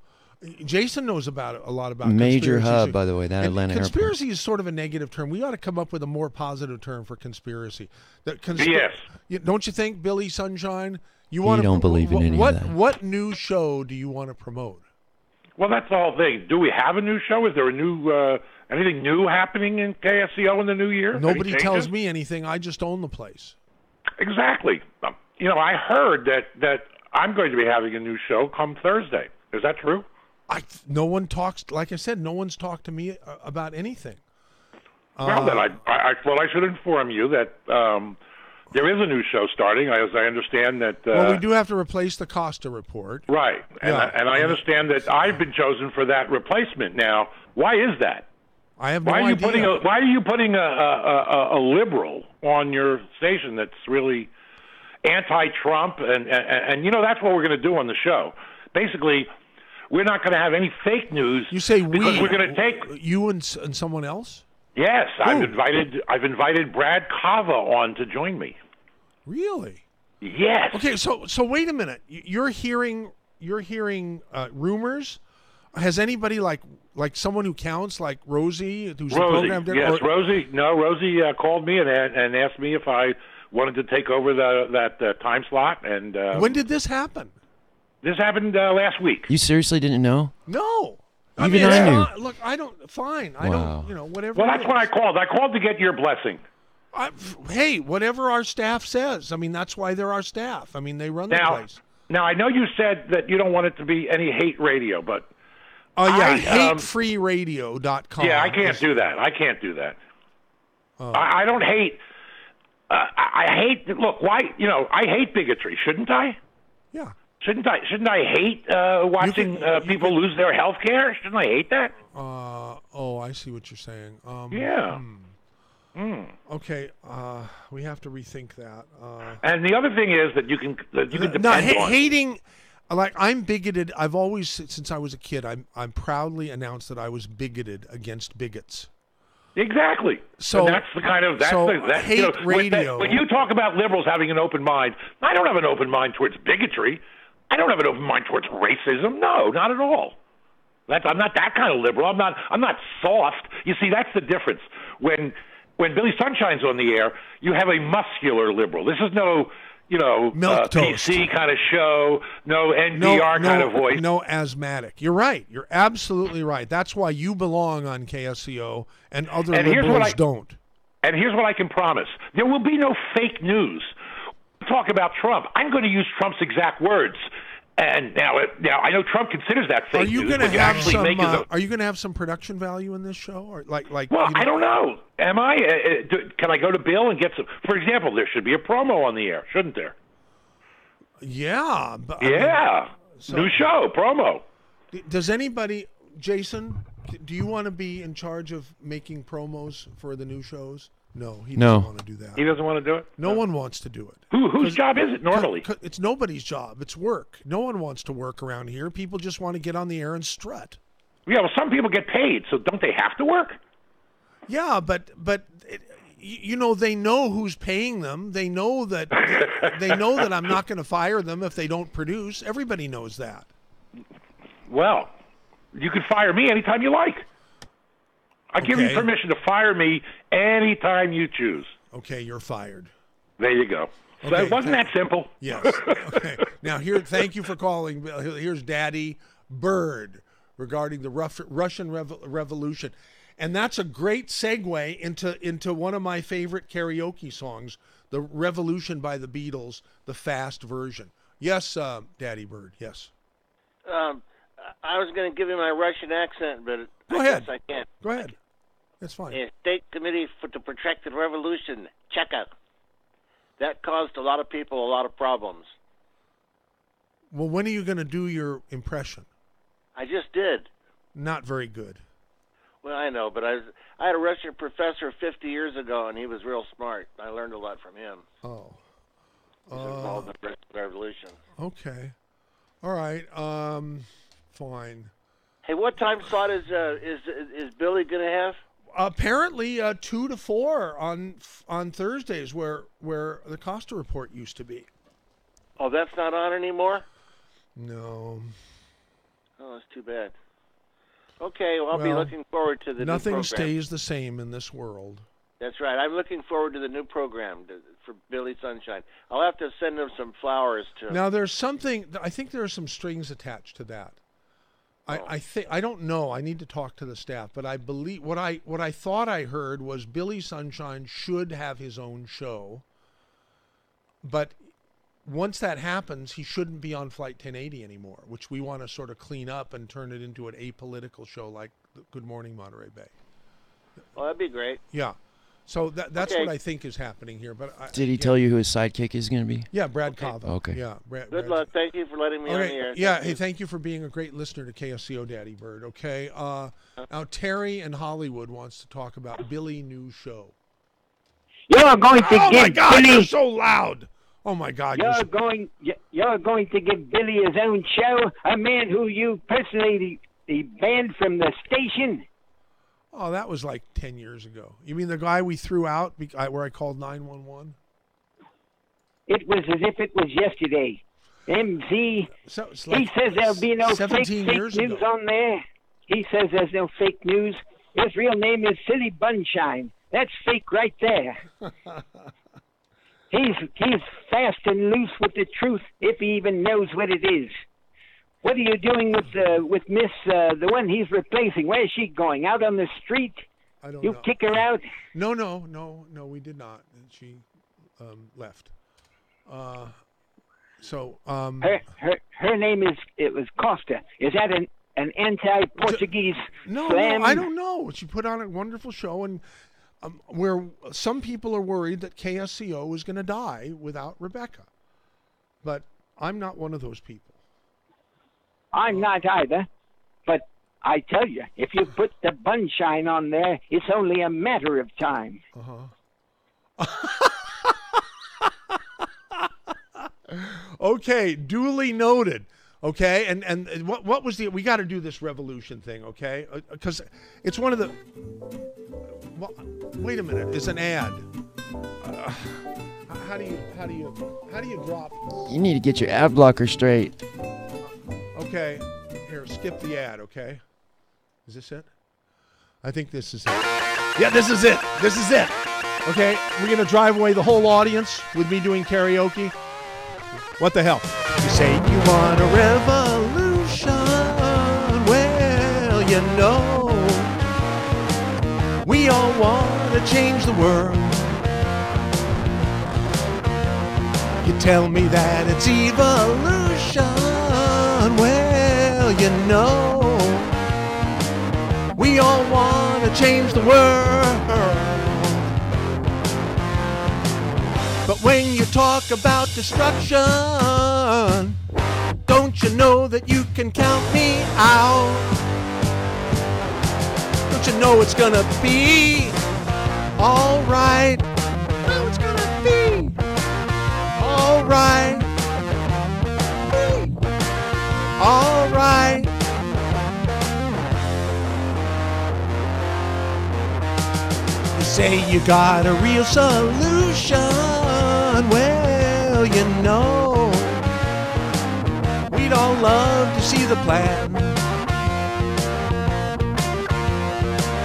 Jason knows a lot about major conspiracy. hub, by the way, that Atlanta airport. Conspiracy is sort of a negative term. We ought to come up with a more positive term for conspiracy. Yes. Don't you think, Billy Sunshine? You don't believe in any of that. What new show do you want to promote? Well, that's the whole thing. Do we have a new show? Is there a new anything new happening in KSCO in the new year? Nobody tells me anything. I just own the place. Exactly. I heard that I'm going to be having a new show come Thursday. Is that true? No one talks. Like I said, no one's talked to me about anything. Well, then I should inform you that there is a new show starting. As I understand that. Well, we do have to replace the Costa report. Right, and I understand that I've been chosen for that replacement. Now, why is that? I have no idea. Why are you putting a liberal on your station that's really anti-Trump? And that's what we're going to do on the show. Basically, we're not going to have any fake news. You say we? Because we're going to take you and someone else. Yes, I've invited Brad Kava on to join me. Really? Yes. Okay, so wait a minute. You're hearing rumors. Has anybody like someone who counts, like Rosie, who's the program director? Yes, Rosie. No, Rosie called me and asked me if I wanted to take over that time slot. And when did this happen? This happened last week. You seriously didn't know? No. Even I knew. Look, I don't. Fine. I Wow. don't. Whatever. Well, it that's is. why I called. I called to get your blessing. Hey, whatever our staff says. I mean, that's why they're our staff. I mean, they run the place. Now, I know you said that you don't want it to be any hate radio, but hatefreeradio.com. Yeah, I can't do that. I can't do that. I don't hate. I hate. Look, why? I hate bigotry. Shouldn't I? Yeah. Shouldn't I hate watching people lose their health care? Shouldn't I hate that? I see what you're saying. Yeah. Okay. We have to rethink that. And the other thing is that you can depend on hating. Like, I'm bigoted. I've always, since I was a kid, I'm proudly announced that I was bigoted against bigots. Exactly. So and that's the kind of hate radio. When you talk about liberals having an open mind, I don't have an open mind towards bigotry. I don't have an open mind towards racism. No, not at all. I'm not that kind of liberal. I'm not soft. You see, that's the difference. When Billy Sunshine's on the air, you have a muscular liberal. This is no PC kind of show, no NPR kind of voice. No asthmatic. You're right. You're absolutely right. That's why you belong on KSCO and other liberals don't. And here's what I can promise. There will be no fake news. Talk about Trump. I'm going to use Trump's exact words. And now I know Trump considers that fake news. Are you going to have some production value in this show, or like? Well, I don't know. Am I? Can I go to Bill and get some? For example, there should be a promo on the air, shouldn't there? Yeah. New show promo. Does anybody, Jason? Do you want to be in charge of making promos for the new shows? No, he doesn't want to do that. He doesn't want to do it? No one wants to do it. Whose job is it normally? It's nobody's job. It's work. No one wants to work around here. People just want to get on the air and strut. Yeah, well, some people get paid, so don't they have to work? Yeah, but they know who's paying them. They know that that I'm not going to fire them if they don't produce. Everybody knows that. Well, you can fire me anytime you like. I give you permission to fire me anytime you choose. Okay, you're fired. There you go. So it wasn't that simple. Yes. Okay. Now thank you for calling. Here's Daddy Bird regarding the Russian Revolution, and that's a great segue into one of my favorite karaoke songs, "The Revolution" by the Beatles, the fast version. Yes, Daddy Bird. Yes. I was going to give you my Russian accent, but I guess I can't. Go ahead. That's fine. State Committee to Protect the Revolution, Cheka. That caused a lot of people a lot of problems. Well, when are you going to do your impression? I just did. Not very good. Well, I know, but I had a Russian professor 50 years ago, and he was real smart. I learned a lot from him. Oh. He was involved in the Russian Revolution. Okay. All right. Fine. Hey, what time slot is Billy going to have? Apparently 2 to 4 on Thursdays, where the Costa Report used to be. Oh, that's not on anymore? No. Oh, that's too bad. Okay, well, I'll be looking forward to the new program. Nothing stays the same in this world. That's right. I'm looking forward to the new program for Billy Sunshine. I'll have to send him some flowers too. Now, there's something. I think there are some strings attached to that. I think I don't know. I need to talk to the staff, but I believe what I thought I heard was Billy Sunshine should have his own show. But once that happens, he shouldn't be on Flight 1080 anymore, which we want to sort of clean up and turn it into an apolitical show like Good Morning Monterey Bay. Well, that'd be great. Yeah. So that's what I think is happening here. But did he tell you who his sidekick is going to be? Yeah, Brad Kava. Okay. Yeah. Good luck. Thank you for letting me on the air. Yeah. Hey, thank you for being a great listener to KSCO, Daddy Bird. Okay. Now Terry in Hollywood wants to talk about Billy new show. You're going to give my God, Billy. You're so loud. Oh my God. You're going to give Billy his own show. A man who you personally banned from the station. Oh, that was like 10 years ago. You mean the guy we threw out where I called 911? It was as if it was yesterday. MZ, he says there'll be no fake news on there. He says there's no fake news. His real name is Silly Bunshine. That's fake right there. He's fast and loose with the truth if he even knows what it is. What are you doing with Miss the one he's replacing? Where is she going? Out on the street? I don't You know. kick her out? No, we did not. She left. Her name was Costa. Is that an anti-Portuguese slam? No, I don't know. She put on a wonderful show, and where some people are worried that KSCO is going to die without Rebecca, but I'm not one of those people. I'm not either, but I tell you, if you put the Bunshine on there, it's only a matter of time. Okay, duly noted. Okay, and what was we got to do this revolution thing, okay? Because it's one of the. Well, wait a minute, it's an ad. How do you drop? You need to get your ad blocker straight. Okay, here, skip the ad. Okay, is this it? I think this is it. Yeah, this is it. This is it. Okay, we're gonna drive away the whole audience with me doing karaoke. What the hell? You say you want a revolution. Well, you know, we all want to change the world. You tell me that it's evolution. Well, you know, we all want to change the world. But when you talk about destruction, don't you know that you can count me out? Don't you know it's gonna be alright? No, it's gonna be alright. Alright. You say you got a real solution. Well, you know, we'd all love to see the plan.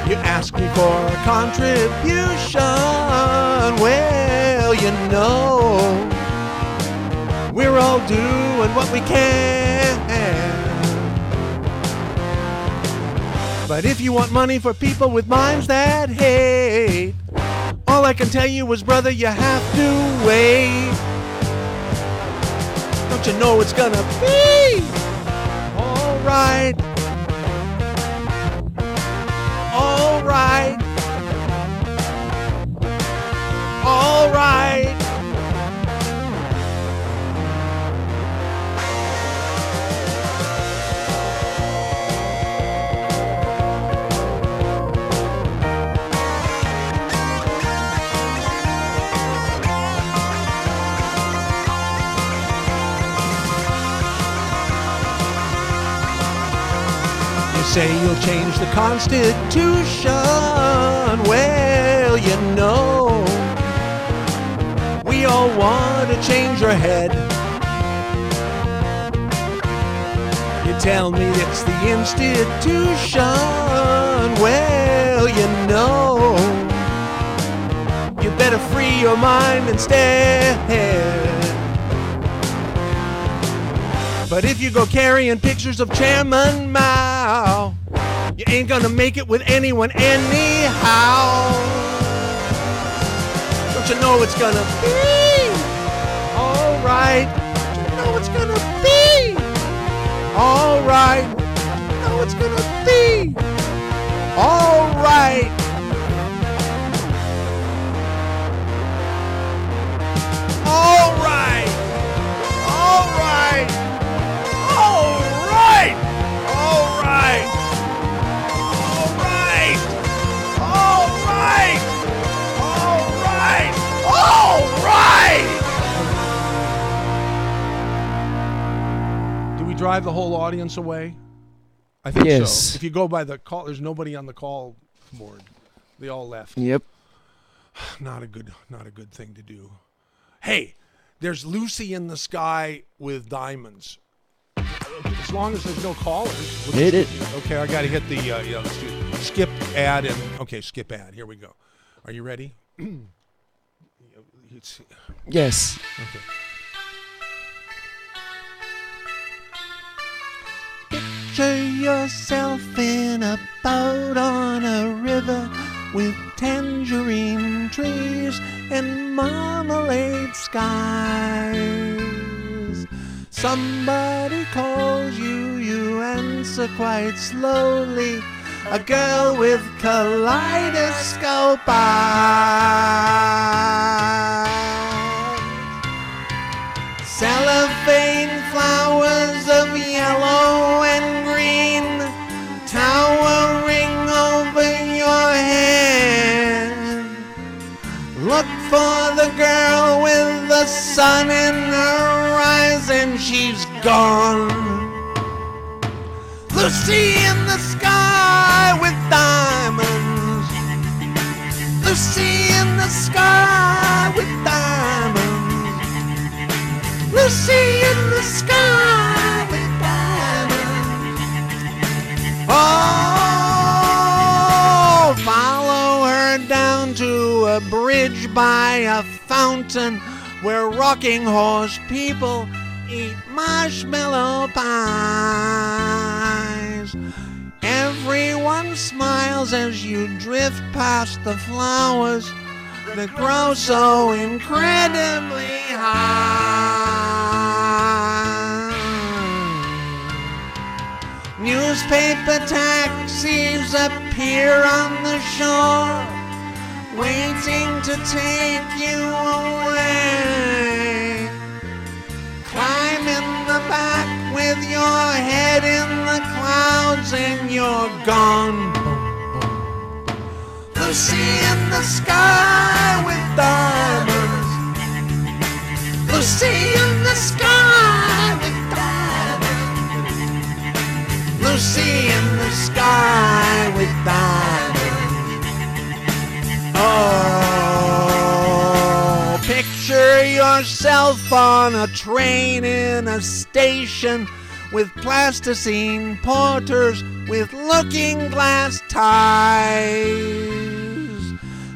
You ask me for a contribution. Well, you know, we're all doing what we can. But if you want money for people with minds that hate, all I can tell you is, brother, you have to wait. Don't you know it's gonna be alright? Alright. Alright. Say you'll change the Constitution. Well, you know, we all want to change our head. You tell me it's the institution. Well, you know, you better free your mind instead. But if you go carrying pictures of Chairman Mao, you ain't gonna make it with anyone anyhow. Don't you know it's gonna be alright? Don't you know it's gonna be alright? Don't you know it's gonna be alright? Alright! Alright! Alright! Alright! Alright! Alright! Alright! Alright! Do we drive the whole audience away? I think Yes. so. If you go by the call, there's nobody on the call board. They all left. Yep. Not a good thing to do. Hey, there's Lucy in the Sky with Diamonds. As long as there's no callers. We'll Hit it. Okay, I got to hit the let's do skip ad and okay, skip ad. Here we go. Are you ready? Yes. Okay. Picture yourself in a boat on a river with tangerine trees and marmalade skies. Somebody calls you, you answer quite slowly. A girl with kaleidoscope eyes. Cellophane flowers of yellow and green towering over your head. Look for the girl with the sun in her eyes and she's gone. Lucy in the sky with diamonds. Lucy in the sky with diamonds. Lucy in the sky with diamonds. Oh, follow her down to a bridge by a fountain where rocking horse people eat marshmallow pies. Everyone smiles as you drift past the flowers that grow so incredibly high. Newspaper taxis appear on the shore, waiting to take you away. Climb in the back with your head in the clouds and you're gone. Lucy in the sky with diamonds. Lucy in the sky with diamonds. Lucy in the sky with diamonds. Oh, picture yourself on a train in a station with plasticine porters with looking glass ties.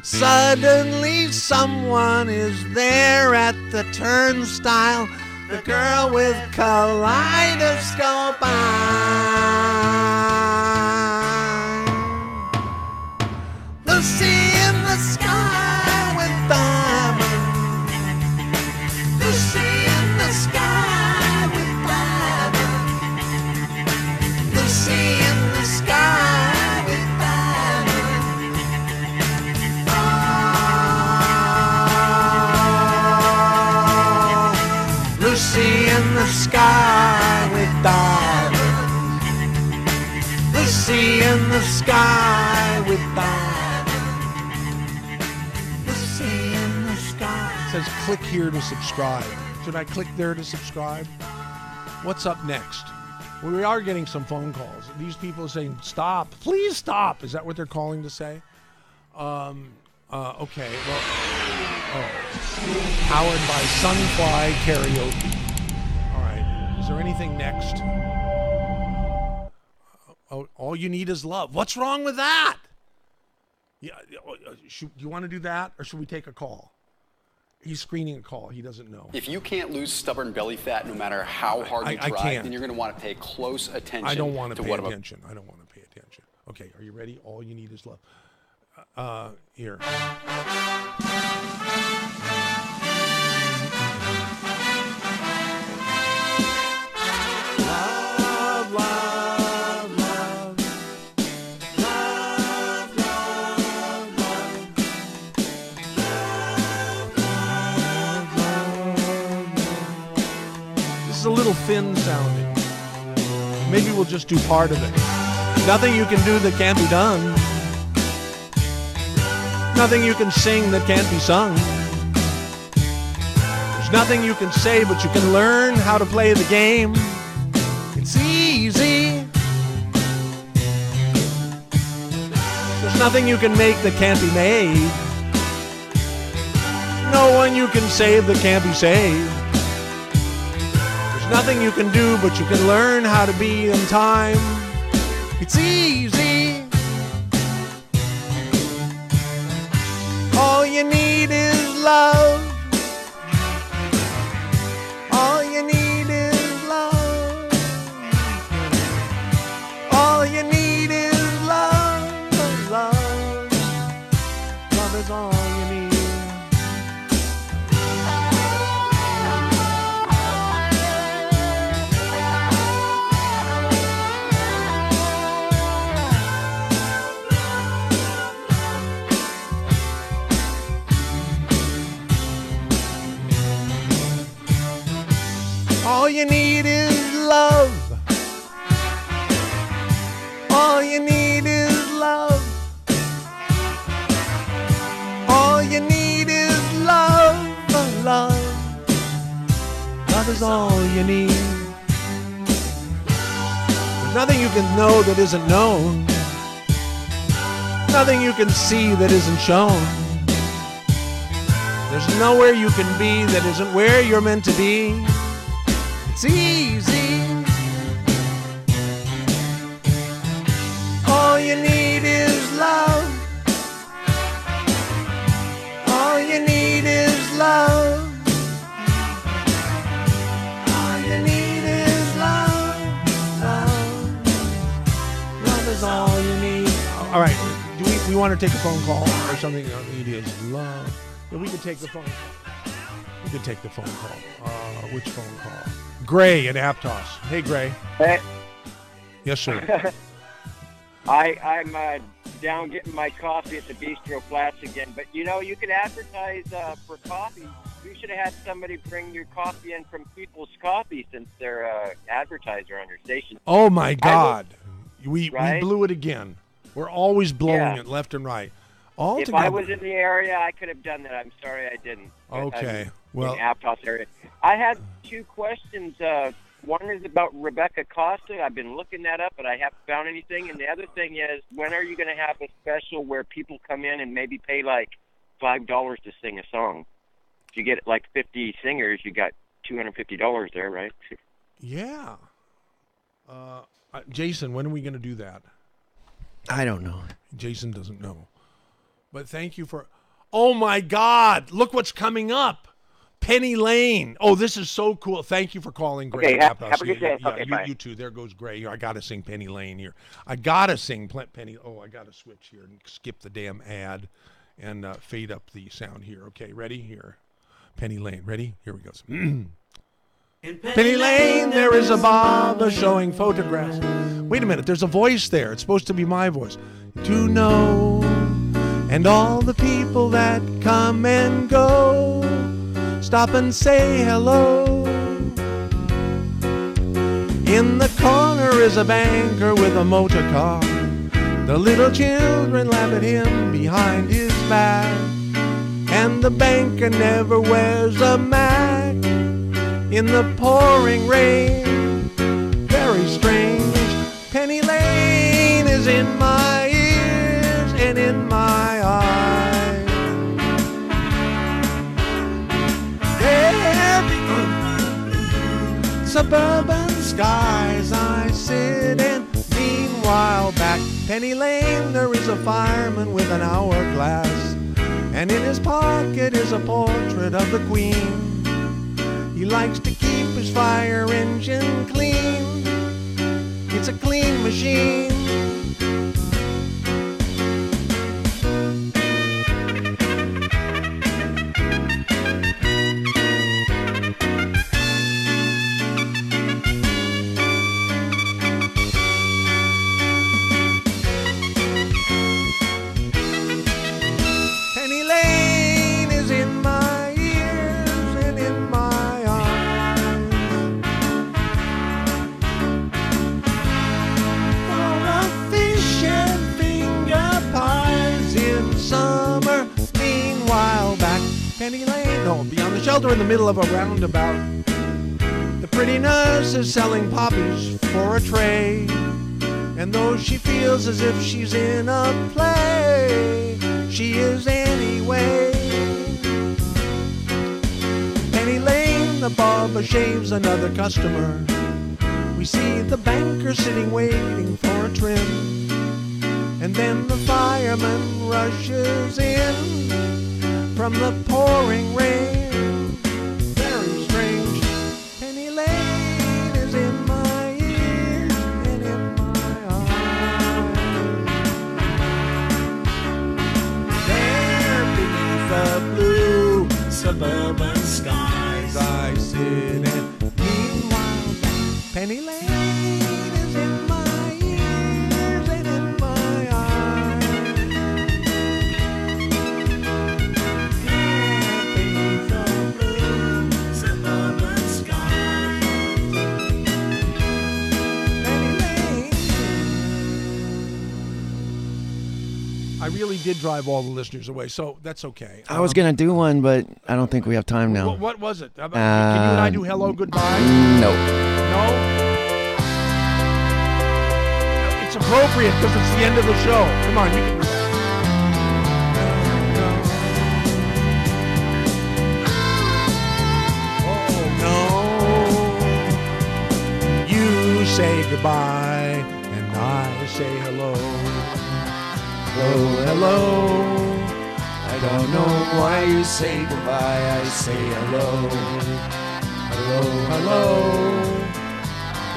Suddenly someone is there at the turnstile, the girl with kaleidoscope eyes. Lucy in the sky with diamonds. Lucy in the sky with diamonds. Lucy in the sky with diamonds. Oh, Lucy in the sky with diamonds. Lucy in the sky with diamonds. Lucy in the sky. It says click here to subscribe. Should I click there to subscribe? What's up next? Well, we are getting some phone calls. These people are saying, stop. Please stop. Is that what they're calling to say? Okay. Well, powered by Sunfly Karaoke. All right. Is there anything next? All you need is love. What's wrong with that? Yeah. Do you want to do that, or should we take a call? He's screening a call. He doesn't know. If you can't lose stubborn belly fat, no matter how hard you try, then you're going to want to pay close attention. I don't want to pay attention. I don't want to pay attention. Okay, are you ready? All you need is love. Here. Love, love, love. Love, love, love. This is a little thin sounding. Maybe we'll just do part of it. Nothing you can do that can't be done. Nothing you can sing that can't be sung. There's nothing you can say, but you can learn how to play the game. It's easy. There's nothing you can make that can't be made. No one you can save that can't be saved. There's nothing you can do, but you can learn how to be in time. It's easy. All you need is love. All you need is love. is all you need. There's nothing you can know that isn't known. Nothing you can see that isn't shown. There's nowhere you can be that isn't where you're meant to be. It's easy. All you need is love. All you need is love. All you need is love. Love. Love is all you need. All right. Do we want to take a phone call or something? All you need is love. Yeah, we can take the phone call. We can take the phone call. Which phone call? Gray in Aptos. Hey, Gray. Hey. Yes, sir. I'm down getting my coffee at the Bistro Flats again. But, you know, you could advertise for coffee. You should have had somebody bring your coffee in from People's Coffee since they're advertiser on your station. Oh, my God. We blew it again. We're always blowing it left and right. If I was in the area, I could have done that. I'm sorry I didn't. Okay. Well, in Aptos area. I had two questions. One is about Rebecca Costa. I've been looking that up, but I haven't found anything. And the other thing is, when are you going to have a special where people come in and maybe pay like $5 to sing a song? If you get like 50 singers, you got $250 there, right? Yeah. Jason, when are we going to do that? I don't know. Jason doesn't know. But thank you for... Oh, my God. Look what's coming up. Penny Lane. Oh, this is so cool. Thank you for calling, Gray. Okay, have a good day. Okay, bye. You too. There goes Gray. Here, I got to sing Penny Lane here. I got to sing Penny... Oh, I got to switch here and skip the damn ad and fade up the sound here. Okay, ready? Here. Penny Lane. Ready? Here we go. In Penny Lane, there is a barber showing photographs. Wait a minute. There's a voice there. It's supposed to be my voice. To know... And all the people that come and go stop and say hello. In the corner is a banker with a motor car. The little children laugh at him behind his back. And the banker never wears a Mac in the pouring rain. Very strange. Penny Lane is in my ears and in my eyes. There suburban skies I sit in. Meanwhile back Penny Lane there is a fireman with an hourglass, and in his pocket is a portrait of the Queen. He likes to keep his fire engine clean. It's a clean machine. Penny Lane, no, beyond the shelter in the middle of a roundabout. The pretty nurse is selling poppies for a tray, and though she feels as if she's in a play, she is anyway. Penny Lane, the barber shaves another customer. We see the banker sitting waiting for a trim, and then the fireman rushes in from the pouring rain. Very strange. Penny Lane is in my ears and in my eyes. There beneath the blue suburban skies I sit and meanwhile Penny Lane is in my ears and in my eyes. I really did drive all the listeners away, so that's okay. I was going to do one, but I don't think we have time now. What was it? Can you and I do hello, goodbye? No. No? It's appropriate because it's the end of the show. Come on, you can do that. Say goodbye, and I say hello. Hello, hello. I don't know why you say goodbye, I say hello. Hello, hello.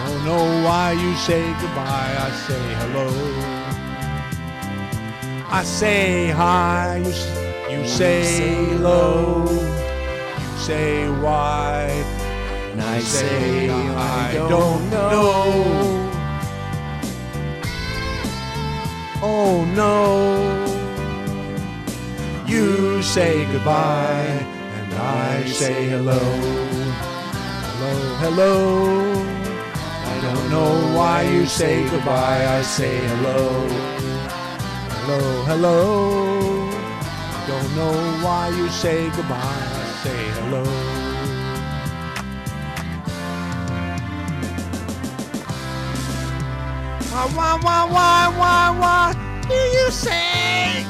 Don't know why you say goodbye, I say hello. I say hi, you say hello. You say why. And I say I don't know. Oh no. You say goodbye and I say hello. Hello, hello. I don't know why you say goodbye, I say hello. Hello, hello. Don't know why you say goodbye, I say hello. Why do you say?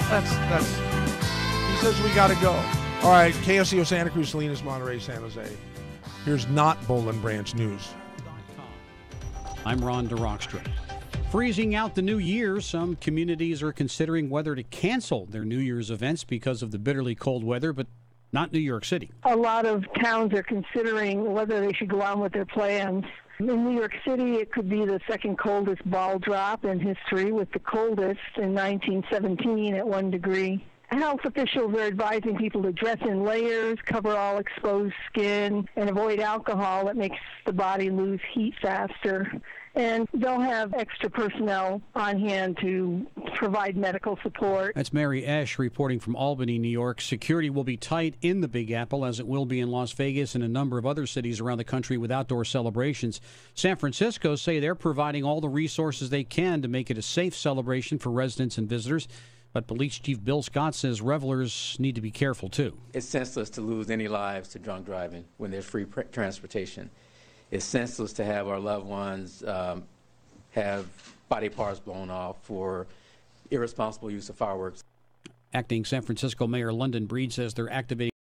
That's. He says we gotta go. All right, KSCO Santa Cruz, Salinas, Monterey, San Jose. Here's not Bowling Branch news. I'm Ron DeRockstra. Freezing out the new year, some communities are considering whether to cancel their New Year's events because of the bitterly cold weather, but not New York City. A lot of towns are considering whether they should go on with their plans. In New York City, it could be the second coldest ball drop in history, with the coldest in 1917 at 1 degree. Health officials are advising people to dress in layers, cover all exposed skin, and avoid alcohol that makes the body lose heat faster. And they'll have extra personnel on hand to provide medical support. That's Mary Esch reporting from Albany, New York. Security will be tight in the Big Apple, as it will be in Las Vegas and a number of other cities around the country with outdoor celebrations. San Francisco say they're providing all the resources they can to make it a safe celebration for residents and visitors. But Police Chief Bill Scott says revelers need to be careful, too. It's senseless to lose any lives to drunk driving when there's free transportation. It's senseless to have our loved ones have body parts blown off for irresponsible use of fireworks. Acting San Francisco Mayor London Breed says they're activating